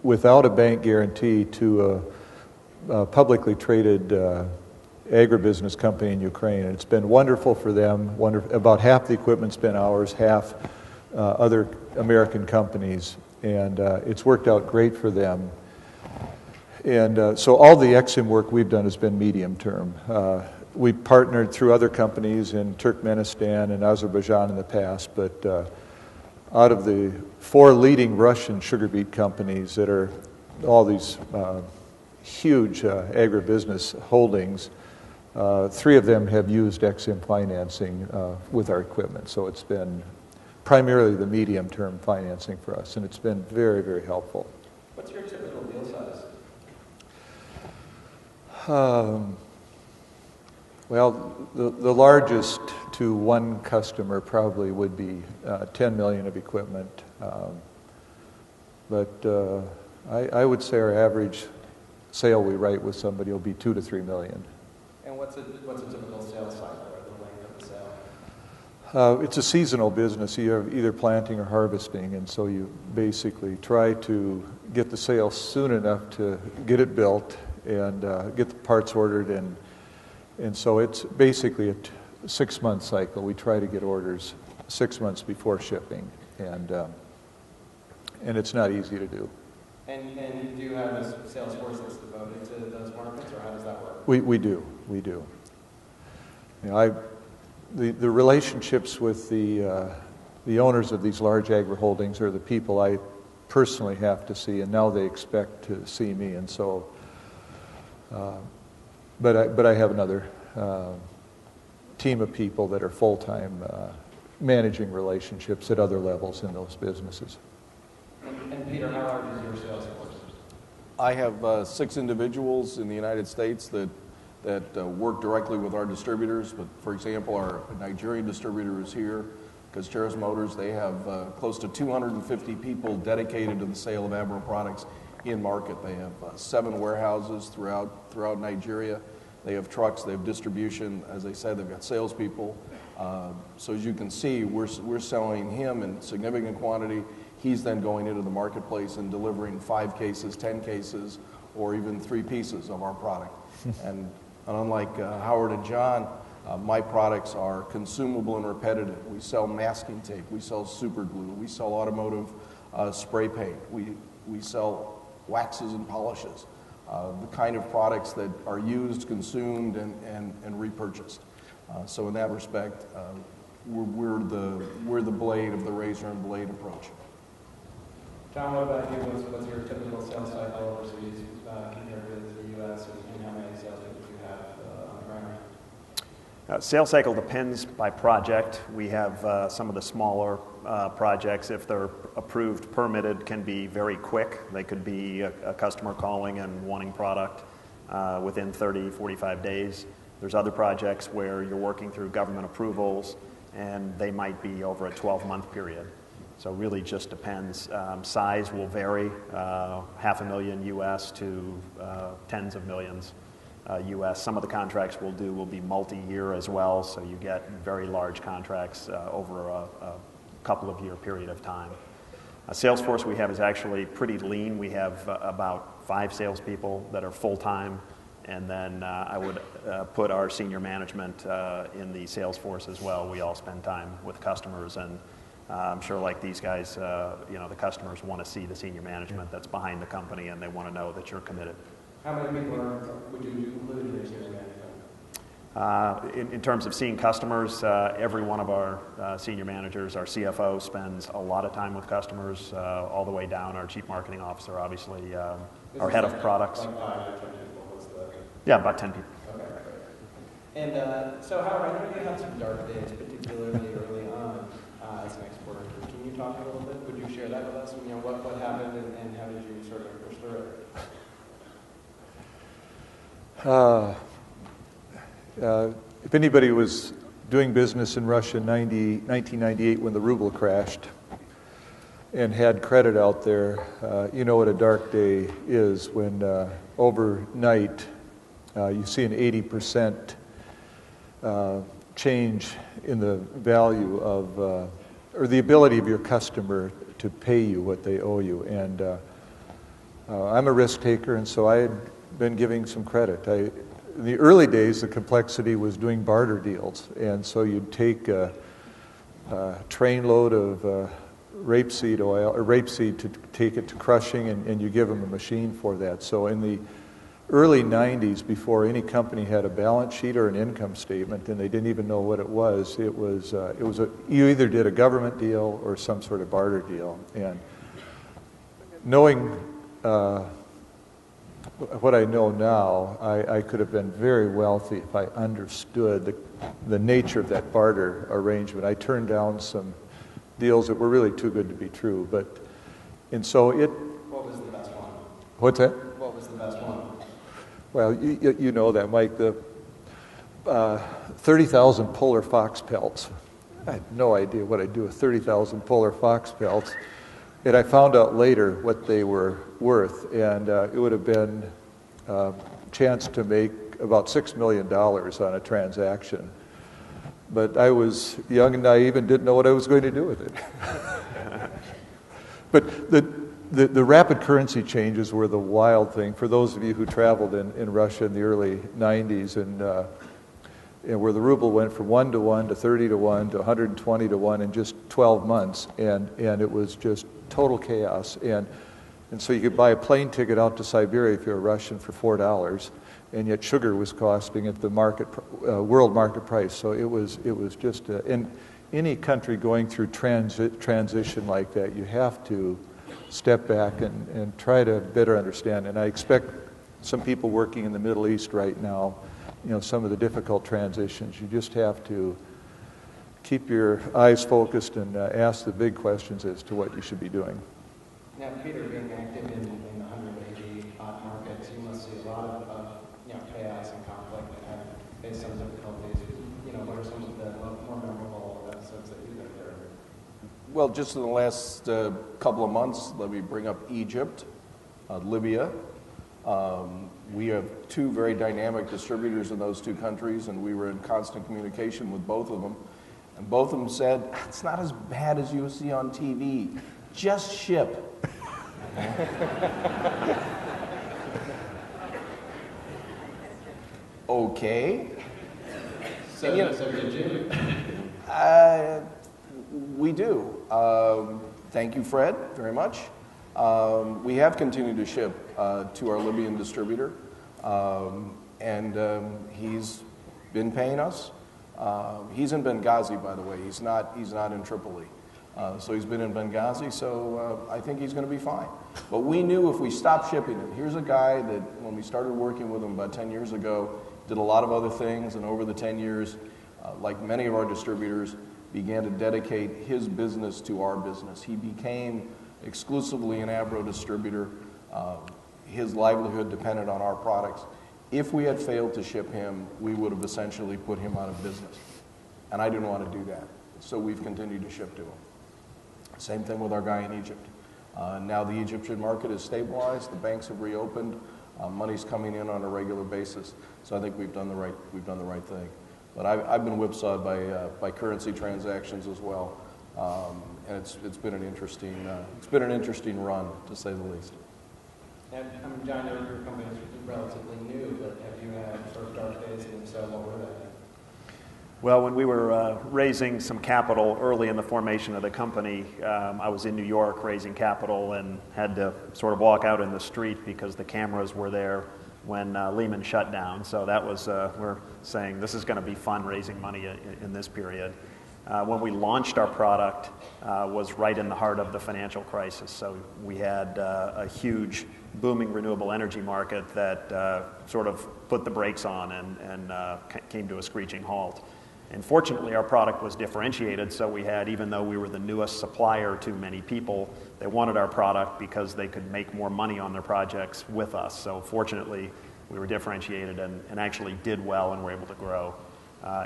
without a bank guarantee to a publicly traded agribusiness company in Ukraine. And it's been wonderful for them. About half the equipment's been ours, half other American companies. And it's worked out great for them. And so all the Exim work we've done has been medium term. We partnered through other companies in Turkmenistan and Azerbaijan in the past, but out of the 4 leading Russian sugar beet companies that are all these huge agribusiness holdings, 3 of them have used Exim financing with our equipment. So it's been primarily the medium-term financing for us, and it's been very, very helpful. What's your typical deal size? Well, the largest to one customer probably would be $10 million of equipment. But I would say our average sale we write with somebody will be $2 to $3 million. And what's a typical sales cycle or the length of the sale? It's a seasonal business. You have either planting or harvesting, and so you basically try to get the sale soon enough to get it built and get the parts ordered, and so it's basically a 6-month cycle. We try to get orders 6 months before shipping, and it's not easy to do. And do you have a sales force that's devoted to those markets, or how does that work? We do. You know, the relationships with the owners of these large agri holdings are the people I personally have to see, and now they expect to see me, and so. But I have another team of people that are full-time managing relationships at other levels in those businesses. And Peter, how large is your sales force? I have 6 individuals in the United States that work directly with our distributors. But for example, our Nigerian distributor is here, Casteras Motors. They have close to 250 people dedicated to the sale of Ameren products in market. They have 7 warehouses throughout Nigeria. They have trucks, they have distribution. As I said, they've got salespeople. So as you can see, we're selling him in significant quantity. He's then going into the marketplace and delivering 5 cases, 10 cases, or even 3 pieces of our product. And unlike Howard and John, my products are consumable and repetitive. We sell masking tape, we sell super glue, we sell automotive spray paint, we sell waxes and polishes, the kind of products that are used, consumed, and repurchased. So in that respect, we're the blade of the razor and blade approach. John, what about you? What's your typical sales cycle overseas compared with the U.S. and how many sales people do you have on the ground? Sales cycle depends by project. We have some of the smaller projects, if they're approved, permitted, can be very quick. They could be a customer calling and wanting product within 30, 45 days. There's other projects where you're working through government approvals, and they might be over a 12-month period. So really just depends. Size will vary, $500,000 U.S. to tens of millions U.S. Some of the contracts we'll do will be multi-year as well, so you get very large contracts over a couple of year period of time. Sales force we have is actually pretty lean. We have about 5 salespeople that are full-time, and then I would put our senior management in the sales force as well. We all spend time with customers, and I'm sure like these guys, the customers want to see the senior management that's behind the company, and they want to know that you're committed. How many people would you include in your senior management? In terms of seeing customers, every one of our senior managers, our CFO, spends a lot of time with customers, all the way down. Our chief marketing officer, obviously, our head of products. Like 5 or 10 people? What's the... Yeah, about 10 people. Okay. And so, Howard, I know you had some dark days, particularly early on as an exporter. Can you talk a little bit? Would you share that with us? You know, what happened and how did you sort of push through it? if anybody was doing business in Russia in 1998 when the ruble crashed and had credit out there, you know what a dark day is when overnight you see an 80% change in the value of, or the ability of your customer to pay you what they owe you. And I'm a risk taker, and so I had been giving some credit. In the early days, the complexity was doing barter deals, and so you'd take a trainload of rapeseed oil, or rapeseed, to take it to crushing, and you give them a machine for that. So in the early 90s, before any company had a balance sheet or an income statement, and they didn't even know what it was you either did a government deal or some sort of barter deal. And knowing what I know now, I could have been very wealthy if I understood the nature of that barter arrangement. I turned down some deals that were really too good to be true. What was the best one? What's that? What was the best one? Well, you know that, Mike. The 30,000 polar fox pelts. I had no idea what I'd do with 30,000 polar fox pelts. And I found out later what they were worth, and it would have been a chance to make about $6 million on a transaction. But I was young and naive and didn't know what I was going to do with it. But the rapid currency changes were the wild thing. For those of you who traveled in Russia in the early 90s, and where the ruble went from 1 to 1 to 30 to 1 to 120 to 1 in just 12 months, and it was just total chaos. And so you could buy a plane ticket out to Siberia if you're a Russian for $4, and yet sugar was costing at the world market price. So it was just in any country going through transition like that, you have to step back and try to better understand. And I expect some people working in the Middle East right now, some of the difficult transitions, you just have to keep your eyes focused and ask the big questions as to what you should be doing. Now, Peter, being active in the 180 hot markets, you must see a lot of chaos and conflict and face some difficulties. What are some of the more memorable episodes that you've been there? Well, just in the last couple of months, let me bring up Egypt, Libya. We have two very dynamic distributors in those two countries, and we were in constant communication with both of them. And both of them said, it's not as bad as you see on TV. Just ship. Okay. So did you? We do. Thank you, Fred, very much. We have continued to ship to our Libyan distributor, and he's been paying us. He's in Benghazi, by the way. He's not in Tripoli. So he's been in Benghazi, so I think he's going to be fine. But we knew if we stopped shipping him, here's a guy that when we started working with him about 10 years ago, did a lot of other things, and over the 10 years, like many of our distributors, began to dedicate his business to our business. He became exclusively an Abro distributor. His livelihood depended on our products. If we had failed to ship him, we would have essentially put him out of business. And I didn't want to do that. So we've continued to ship to him. Same thing with our guy in Egypt. Now the Egyptian market is stabilized. The banks have reopened. Money's coming in on a regular basis. So I think we've done the right thing. But I've been whipsawed by currency transactions as well, and it's been an interesting run, to say the least. And John, your company is relatively new, but have you had sort of dark days, and if so, what were they? Well, when we were raising some capital early in the formation of the company, I was in New York raising capital and had to sort of walk out in the street because the cameras were there when Lehman shut down. So that was, we're saying this is going to be fun raising money in this period. When we launched our product was right in the heart of the financial crisis. So we had a huge booming renewable energy market that sort of put the brakes on and came to a screeching halt. And fortunately, our product was differentiated, so we had, even though we were the newest supplier to many people, they wanted our product because they could make more money on their projects with us. So fortunately, we were differentiated and actually did well and were able to grow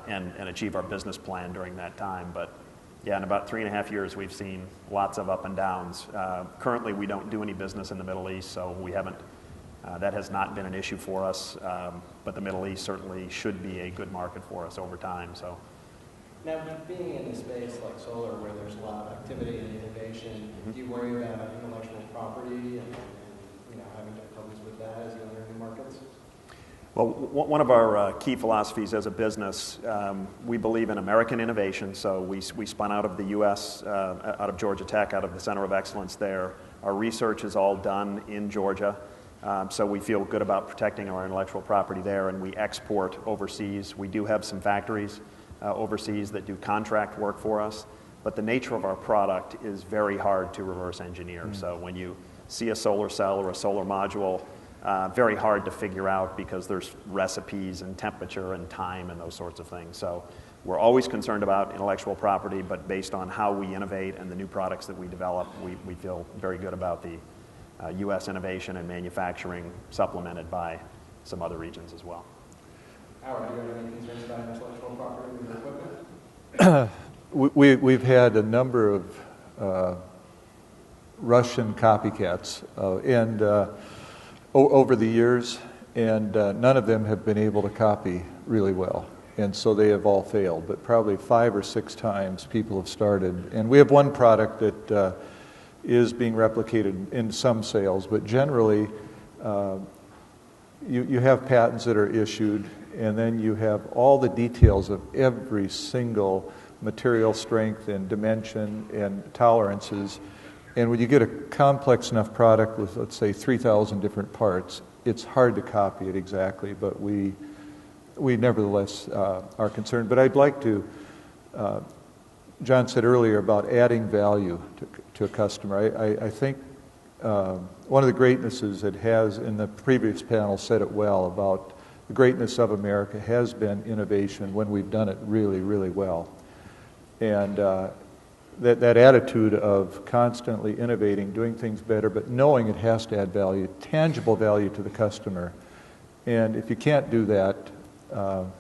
and achieve our business plan during that time. But yeah, in about 3.5 years, we've seen lots of up and downs. Currently, we don't do any business in the Middle East, so we haven't. That has not been an issue for us, but the Middle East certainly should be a good market for us over time. So, now, being in a space like solar where there's a lot of activity and innovation, do you worry about intellectual property and having difficulties with that as you enter new markets? Well, one of our key philosophies as a business, we believe in American innovation. So we spun out of the U.S., out of Georgia Tech, out of the Center of Excellence there. Our research is all done in Georgia. So we feel good about protecting our intellectual property there, and we export overseas. We do have some factories overseas that do contract work for us, but the nature of our product is very hard to reverse engineer. So when you see a solar cell or a solar module, very hard to figure out because there's recipes and temperature and time and those sorts of things. So we're always concerned about intellectual property, but based on how we innovate and the new products that we develop, we feel very good about the U.S. innovation and manufacturing, supplemented by some other regions as well. Howard, do you have any concerns about intellectual property with your equipment? We've had a number of Russian copycats over the years, and none of them have been able to copy really well. And so they have all failed. But probably 5 or 6 times people have started. And we have one product that is being replicated in some sales, but generally you have patents that are issued, and then you have all the details of every single material strength and dimension and tolerances. And when you get a complex enough product with, let's say, 3,000 different parts, it's hard to copy it exactly, but we nevertheless are concerned. But I'd like to, John said earlier about adding value to a customer. I think one of the greatnesses it has, in the previous panel said it well, about the greatness of America has been innovation when we've done it really, really well. And that attitude of constantly innovating, doing things better, but knowing it has to add value, tangible value to the customer. And if you can't do that, it'd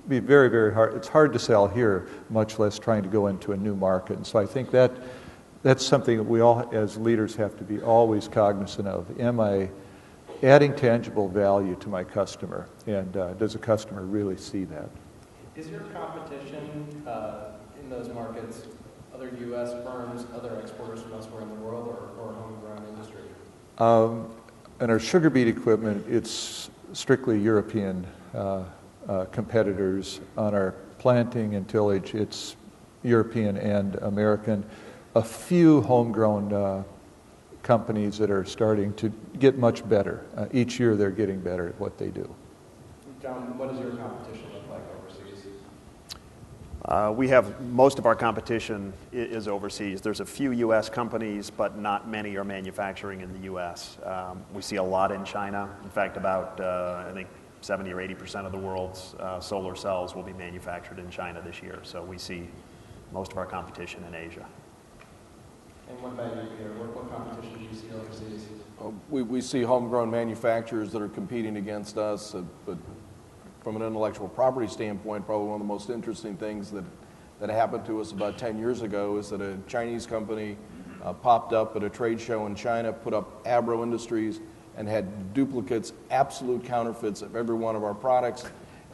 be very, very hard. It's hard to sell here, much less trying to go into a new market. And so I think that's something that we all, as leaders, have to be always cognizant of. Am I adding tangible value to my customer? And does the customer really see that? Is your competition in those markets other U.S. firms, other exporters from elsewhere in the world, or homegrown industry? In our sugar beet equipment, it's strictly European competitors. On our planting and tillage, it's European and American. A few homegrown companies that are starting to get much better. Each year they're getting better at what they do. John, what does your competition look like overseas? We have most of our competition is overseas. There's a few U.S. companies, but not many are manufacturing in the U.S. We see a lot in China. In fact, about I think 70 or 80% of the world's solar cells will be manufactured in China this year. So we see most of our competition in Asia. And what about you, Peter? What competition do you see overseas? We see homegrown manufacturers that are competing against us, but from an intellectual property standpoint, probably one of the most interesting things that happened to us about 10 years ago is that a Chinese company popped up at a trade show in China, put up Abro Industries, and had duplicates, absolute counterfeits of every one of our products,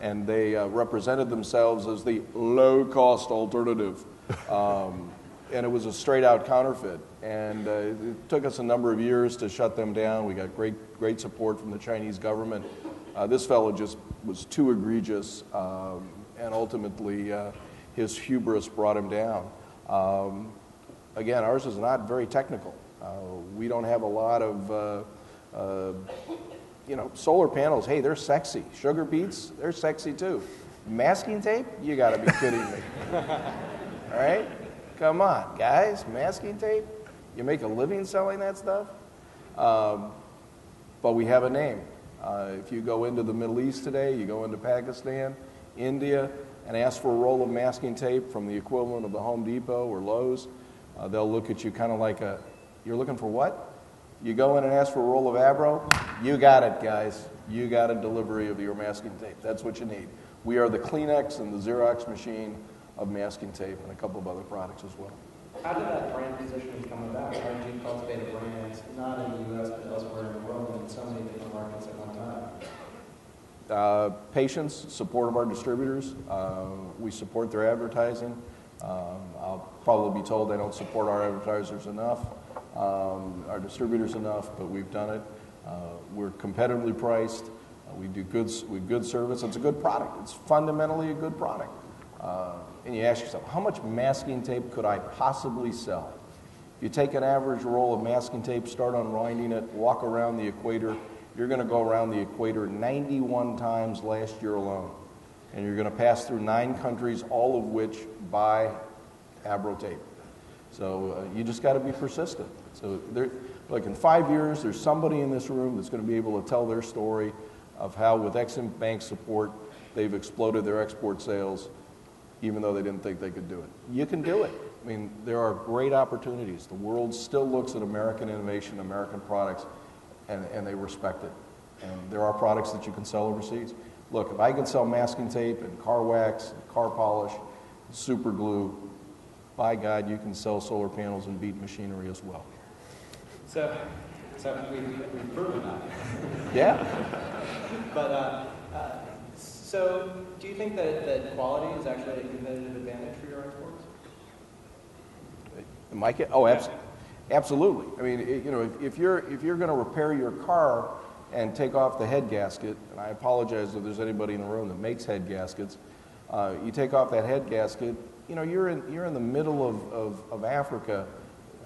and they represented themselves as the low-cost alternative. And it was a straight-out counterfeit. And it took us a number of years to shut them down. We got great support from the Chinese government. This fellow just was too egregious, and ultimately his hubris brought him down. Again, ours is not very technical. We don't have a lot of, solar panels. Hey, they're sexy. Sugar beets, they're sexy too. Masking tape? You got to be kidding me. All right? Come on, guys, masking tape? You make a living selling that stuff? But we have a name. If you go into the Middle East today, you go into Pakistan, India, and ask for a roll of masking tape from the equivalent of the Home Depot or Lowe's, they'll look at you kind of like you're looking for what? You go in and ask for a roll of Abro? You got it, guys. you got a delivery of your masking tape. That's what you need. We are the Kleenex and the Xerox machine of masking tape and a couple of other products as well. How did that brand positioning come about? How did you cultivate a brand, not in the U.S., but elsewhere in the world, and in so many different markets at one time? Patience, support of our distributors. We support their advertising. I'll probably be told I don't support our advertisers enough, our distributors enough, but we've done it. We're competitively priced. We do good service. It's a good product. It's fundamentally a good product. And you ask yourself, how much masking tape could I possibly sell? If you take an average roll of masking tape, start unwinding it, walk around the equator, you're going to go around the equator 91 times last year alone. And you're going to pass through 9 countries, all of which buy Abro tape. So you just got to be persistent. So look, in 5 years, there's somebody in this room that's going to be able to tell their story of how, with Ex-Im Bank support, they've exploded their export sales, even though they didn't think they could do it. You can do it. I mean, there are great opportunities. The world still looks at American innovation, American products, and they respect it. And there are products that you can sell overseas. Look, if I can sell masking tape and car wax, and car polish, super glue, by God, you can sell solar panels and beat machinery as well. So we've proven that. Yeah. But so do you think that quality is actually a competitive advantage for your exports? Mike? Oh, absolutely. I mean, if you're going to repair your car and take off the head gasket, and I apologize if there's anybody in the room that makes head gaskets, you take off that head gasket, you're in the middle of Africa.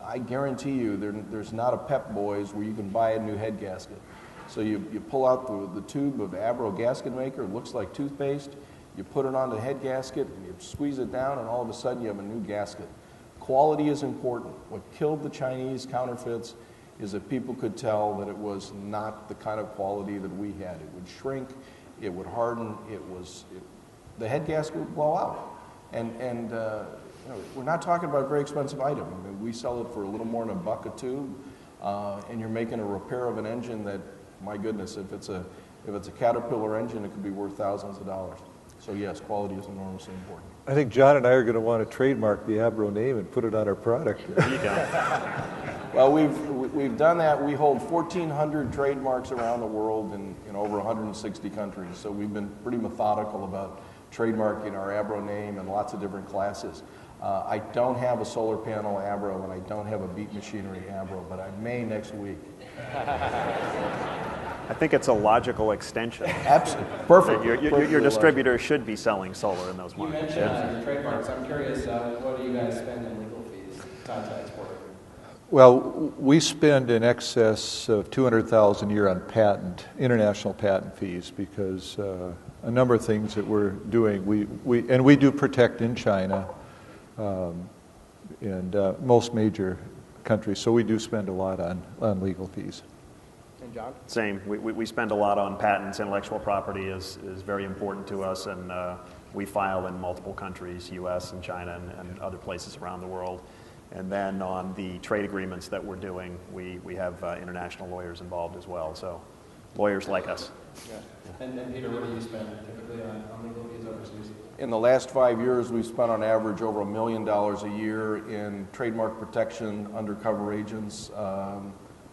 I guarantee you there's not a Pep Boys where you can buy a new head gasket. So you pull out the tube of Abro gasket maker, it looks like toothpaste, you put it on the head gasket, and you squeeze it down, and all of a sudden you have a new gasket. Quality is important. What killed the Chinese counterfeits is that people could tell that it was not the kind of quality that we had. It would shrink, it would harden, the head gasket would blow out. And we're not talking about a very expensive item. I mean, we sell it for a little more than $1 a tube, and you're making a repair of an engine that, my goodness, if it's a Caterpillar engine, it could be worth thousands of dollars. So yes, quality is enormously important. I think John and I are going to want to trademark the Abro name and put it on our product. There you go. Well, we've done that. We hold 1,400 trademarks around the world in over 160 countries. So we've been pretty methodical about trademarking our Abro name in lots of different classes. I don't have a solar panel Abro, and I don't have a beat machinery Abro, but I may next week. I think it's a logical extension. Absolutely. Perfect. Your distributor should be selling solar in those You markets. mentioned your trademarks. I'm curious, what do you guys spend in legal fees tied to export? Well, we spend in excess of $200,000 a year on international patent fees, because a number of things that we're doing, we do protect in China and most major countries, so we do spend a lot on legal fees. And John? Same. We spend a lot on patents. Intellectual property is very important to us, and we file in multiple countries, U.S. and China and other places around the world. And then on the trade agreements that we're doing, we have international lawyers involved as well. So lawyers like us. Yeah. And Peter, what do you spend typically on legal fees overseas? In the last 5 years, we've spent on average over $1 million a year in trademark protection, undercover agents,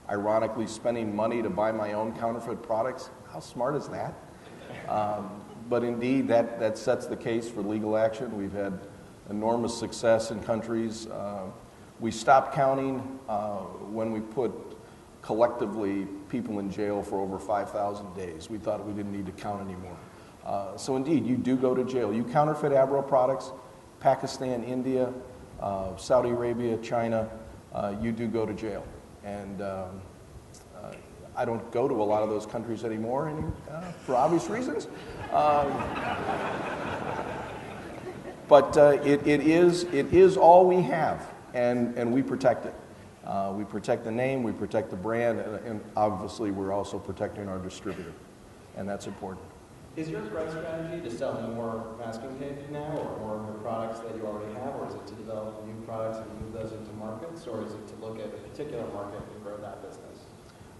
ironically spending money to buy my own counterfeit products. How smart is that? But indeed, that sets the case for legal action. We've had enormous success in countries. We stopped counting when we put collectively people in jail for over 5,000 days. We thought we didn't need to count anymore. So indeed, you do go to jail. You counterfeit Abro products, Pakistan, India, Saudi Arabia, China, you do go to jail. And I don't go to a lot of those countries anymore for obvious reasons. But it is all we have, and we protect it. We protect the name, we protect the brand, and obviously we're also protecting our distributor, and that's important. Is your growth strategy to sell more masking tape now, or more of the products that you already have, or is it to develop new products and move those into markets, or is it to look at a particular market and grow that business?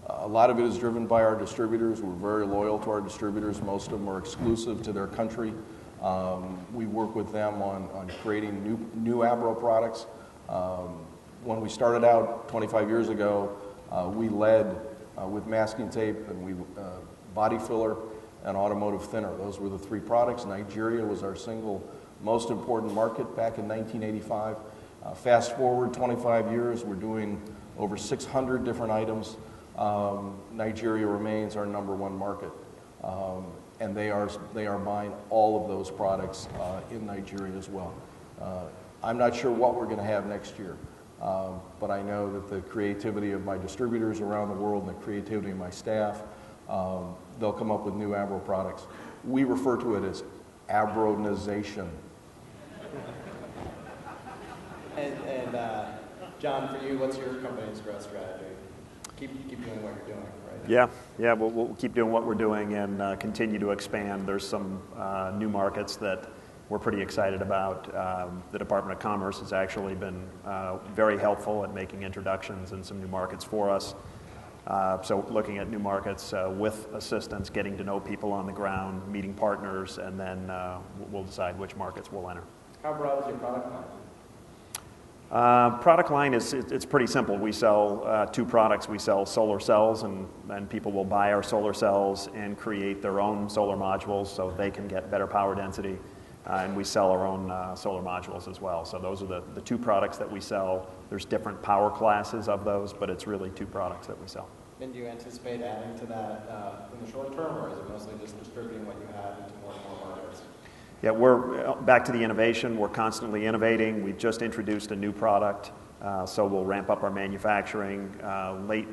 A lot of it is driven by our distributors. We're very loyal to our distributors. Most of them are exclusive to their country. We work with them on creating new Abro products. When we started out 25 years ago, we led with masking tape and body filler and automotive thinner. Those were the three products. Nigeria was our single most important market back in 1985. Fast forward 25 years, we're doing over 600 different items. Nigeria remains our #1 market. And they are buying all of those products in Nigeria as well. I'm not sure what we're going to have next year, but I know that the creativity of my distributors around the world and the creativity of my staff, they'll come up with new Abro products. We refer to it as Abronization. And John, for you, what's your company's growth strategy? Keep doing what you're doing, right? Yeah, we'll keep doing what we're doing and continue to expand. There's some new markets that we're pretty excited about. The Department of Commerce has actually been very helpful at making introductions in some new markets for us. So looking at new markets with assistance, getting to know people on the ground, meeting partners, and then we'll decide which markets we'll enter. How broad is your product line? Product line it's pretty simple. We sell two products. We sell solar cells, and people will buy our solar cells and create their own solar modules so they can get better power density. And we sell our own solar modules as well. So those are the two products that we sell. There's different power classes of those, but it's really two products that we sell. And do you anticipate adding to that in the short term, or is it mostly just distributing what you have into more and more markets? Yeah, we're back to the innovation. We're constantly innovating. We've just introduced a new product, so we'll ramp up our manufacturing late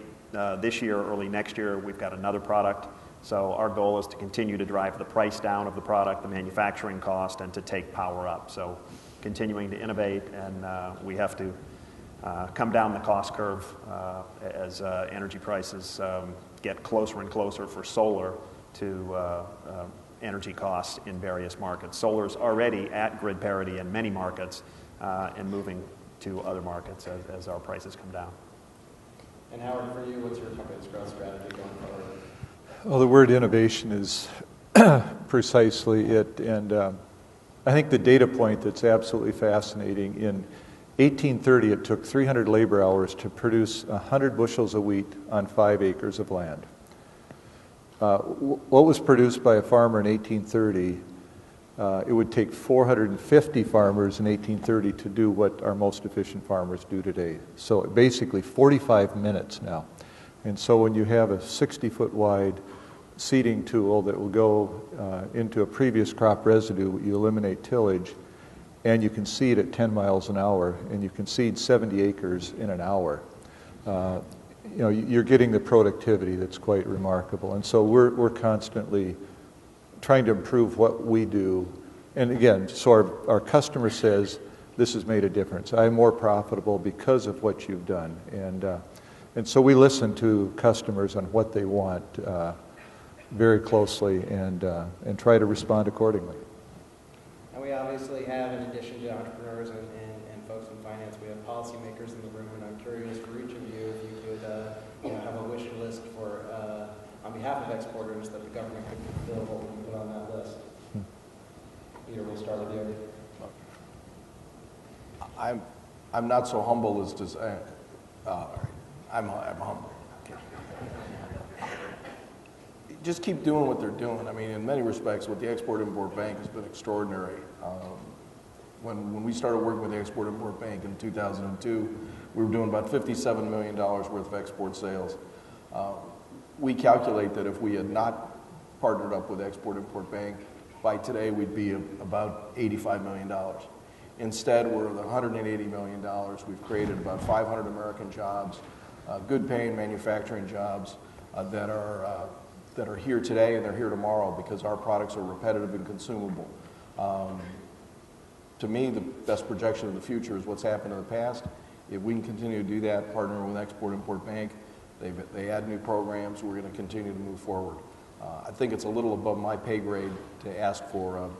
this year, early next year. We've got another product. So our goal is to continue to drive the price down of the product, the manufacturing cost, and to take power up. So continuing to innovate, and we have to come down the cost curve as energy prices get closer and closer for solar to energy costs in various markets. Solar is already at grid parity in many markets and moving to other markets as our prices come down. And Howard, for you, what's your company's growth strategy going forward? Well, the word innovation is precisely it. And I think the data point that's absolutely fascinating, in 1830 it took 300 labor hours to produce 100 bushels of wheat on 5 acres of land. What was produced by a farmer in 1830, it would take 450 farmers in 1830 to do what our most efficient farmers do today. So basically 45 minutes now. And so when you have a 60-foot wide seeding tool that will go into a previous crop residue, you eliminate tillage, and you can seed at 10 miles an hour, and you can seed 70 acres in an hour. You're getting the productivity that's quite remarkable. And so we're constantly trying to improve what we do. And again, so our customer says, this has made a difference. I'm more profitable because of what you've done. And so we listen to customers on what they want very closely and try to respond accordingly. And we obviously have, in addition to entrepreneurs and folks in finance, we have policymakers in the room, and I'm curious for each of you if you could have a wish list for, on behalf of exporters, that the government could fulfill what we put on that list. Peter, we'll start with you. I'm not so humble as to say, I'm humble. Just keep doing what they're doing. I mean, in many respects, what the Export-Import Bank has been extraordinary. When we started working with the Export-Import Bank in 2002, we were doing about $57 million worth of export sales. We calculate that if we had not partnered up with Export-Import Bank, by today we'd be about $85 million. Instead, we're at $180 million. We've created about 500 American jobs, good paying manufacturing jobs that are here today and they're here tomorrow because our products are repetitive and consumable. To me, the best projection of the future is what's happened in the past. If we can continue to do that, partner with Export-Import Bank, they add new programs, we're going to continue to move forward. I think it's a little above my pay grade to ask for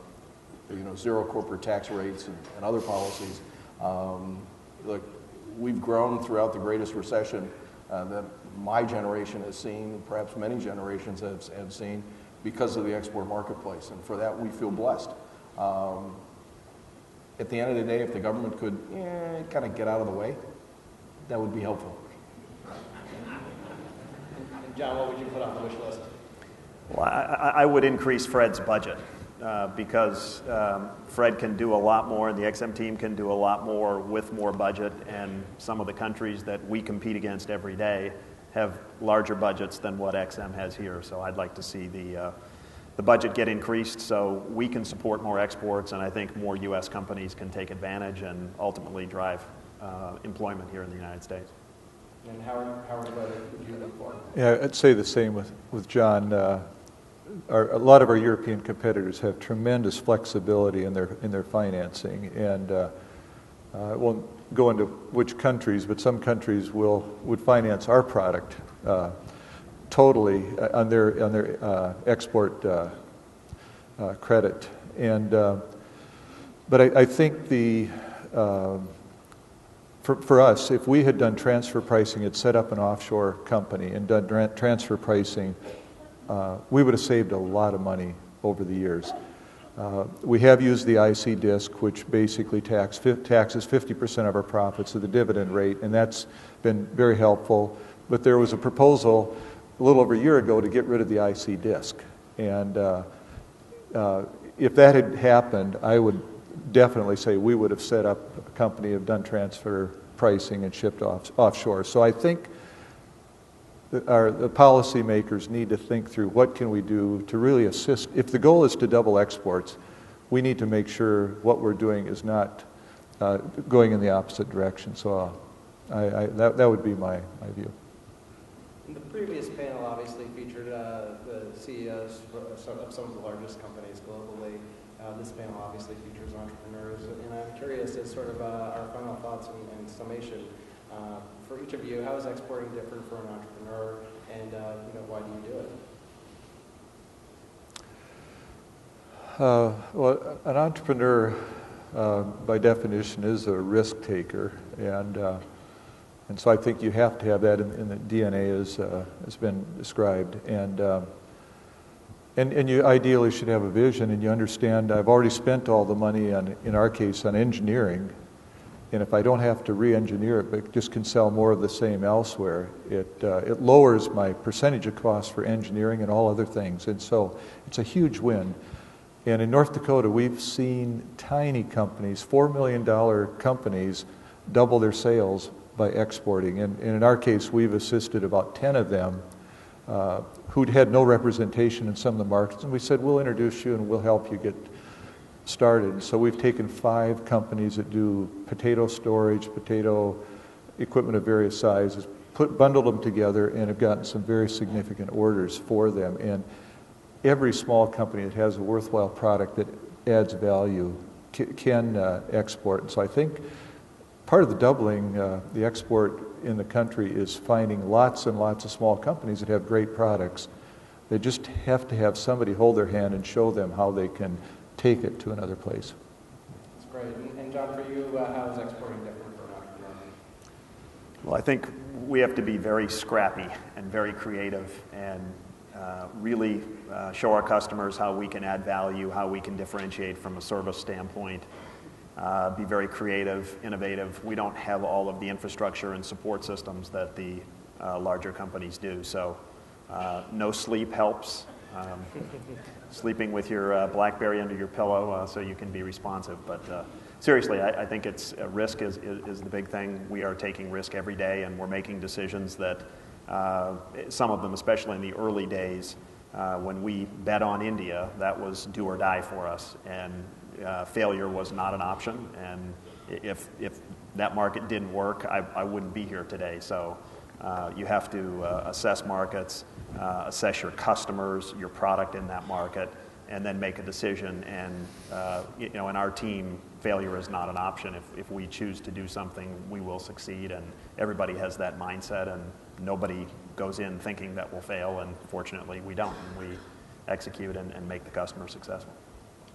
zero corporate tax rates and other policies. Look, we've grown throughout the greatest recession that my generation has seen, perhaps many generations have seen, because of the export marketplace. And for that, we feel blessed. At the end of the day, if the government could kind of get out of the way, that would be helpful. And John, what would you put on the wish list? Well, I would increase Fred's budget because Fred can do a lot more, and the XM team can do a lot more with more budget, and some of the countries that we compete against every day have larger budgets than what XM has here. So I'd like to see the budget get increased so we can support more exports, and I think more U.S. companies can take advantage and ultimately drive employment here in the United States. And Howard, what would you look for? Yeah, I'd say the same with John. A lot of our European competitors have tremendous flexibility in their financing, and I won't go into which countries, but some countries would finance our product totally on their export credit. And but I think for us, if we had done transfer pricing, had set up an offshore company and done transfer pricing, we would have saved a lot of money over the years. We have used the IC disc, which basically taxes 50% of our profits at the dividend rate, and that's been very helpful. But there was a proposal a little over a year ago to get rid of the IC disc. And if that had happened, I would definitely say we would have set up a company, have done transfer pricing and shipped offshore. So I think the policymakers need to think through what can we do to really assist. If the goal is to double exports, we need to make sure what we're doing is not going in the opposite direction. So that would be my view. The previous panel obviously featured the CEOs of some of the largest companies globally. This panel obviously features entrepreneurs, and I'm curious as sort of our final thoughts and summation. For each of you, how is exporting different for an entrepreneur, and why do you do it? Well, an entrepreneur, by definition, is a risk taker, and so I think you have to have that in the DNA, as has been described, and you ideally should have a vision, and you understand. I've already spent all the money in our case, on engineering. And if I don't have to re-engineer it, but just can sell more of the same elsewhere, it lowers my percentage of cost for engineering and all other things. And so it's a huge win. And in North Dakota, we've seen tiny companies, $4 million companies, double their sales by exporting. And in our case, we've assisted about 10 of them who'd had no representation in some of the markets. And we said, we'll introduce you and we'll help you get started. So we've taken 5 companies that do potato storage, potato equipment of various sizes, bundled them together, and have gotten some very significant orders for them. And every small company that has a worthwhile product that adds value can export. And so I think part of the doubling the export in the country is finding lots and lots of small companies that have great products. They just have to have somebody hold their hand and show them how they can take it to another place. That's great. And John, for you, how is exporting different for an entrepreneur? Well, I think we have to be very scrappy and very creative and really show our customers how we can add value, how we can differentiate from a service standpoint, be very creative, innovative. We don't have all of the infrastructure and support systems that the larger companies do. So no sleep helps. Sleeping with your BlackBerry under your pillow so you can be responsive. But seriously, I think it's risk is the big thing. We are taking risk every day, and we're making decisions that some of them, especially in the early days, when we bet on India, that was do or die for us, and failure was not an option. And if that market didn't work, I wouldn't be here today. So you have to assess markets, assess your customers, your product in that market, and then make a decision. And in our team, failure is not an option. If we choose to do something, we will succeed. And everybody has that mindset, and nobody goes in thinking that we'll fail. And fortunately, we don't. And we execute and make the customer successful.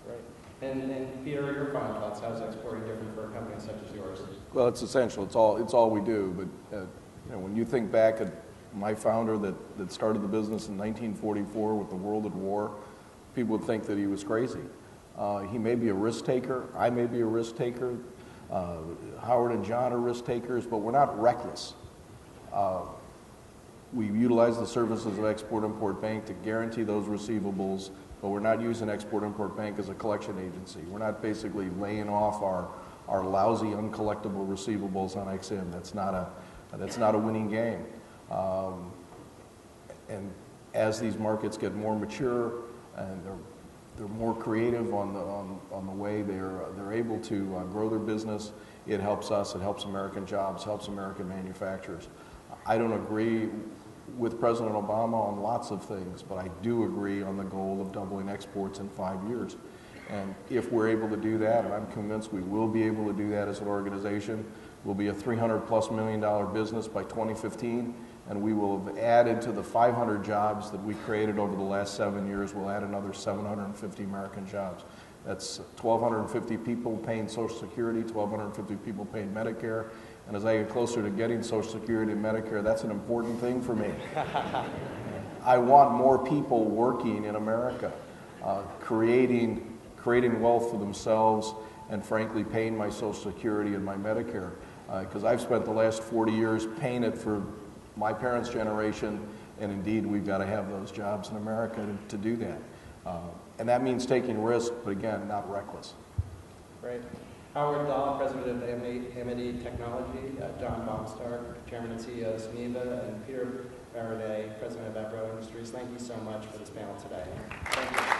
Great. And Peter, your final thoughts? How is exporting different for a company such as yours? Well, it's essential. It's all we do. But when you think back at my founder that started the business in 1944 with the world at war, people would think that he was crazy. He may be a risk taker. I may be a risk taker. Howard and John are risk takers, but we're not reckless. We utilize the services of Export-Import Bank to guarantee those receivables, but we're not using Export-Import Bank as a collection agency. We're not basically laying off our lousy uncollectible receivables on XM. That's not a winning game. And as these markets get more mature and they're more creative on the way they're able to grow their business, it helps us, it helps American jobs, helps American manufacturers. I don't agree with President Obama on lots of things, but I do agree on the goal of doubling exports in 5 years. And if we're able to do that, and I'm convinced we will be able to do that as an organization, we'll be a $300+ million business by 2015, and we will have added to the 500 jobs that we created over the last 7 years, we'll add another 750 American jobs. That's 1,250 people paying Social Security, 1,250 people paying Medicare, and as I get closer to getting Social Security and Medicare, that's an important thing for me. I want more people working in America, creating wealth for themselves, and frankly paying my Social Security and my Medicare. Because I've spent the last 40 years paying it for my parents' generation, and indeed we've got to have those jobs in America to do that. And that means taking risk, but again, not reckless. Great. Howard Dahl, President of Amity Technology, John Baumstark, Chairman and CEO of Suniva, and Peter Faraday, President of Ebro Industries. Thank you so much for this panel today. Thank you.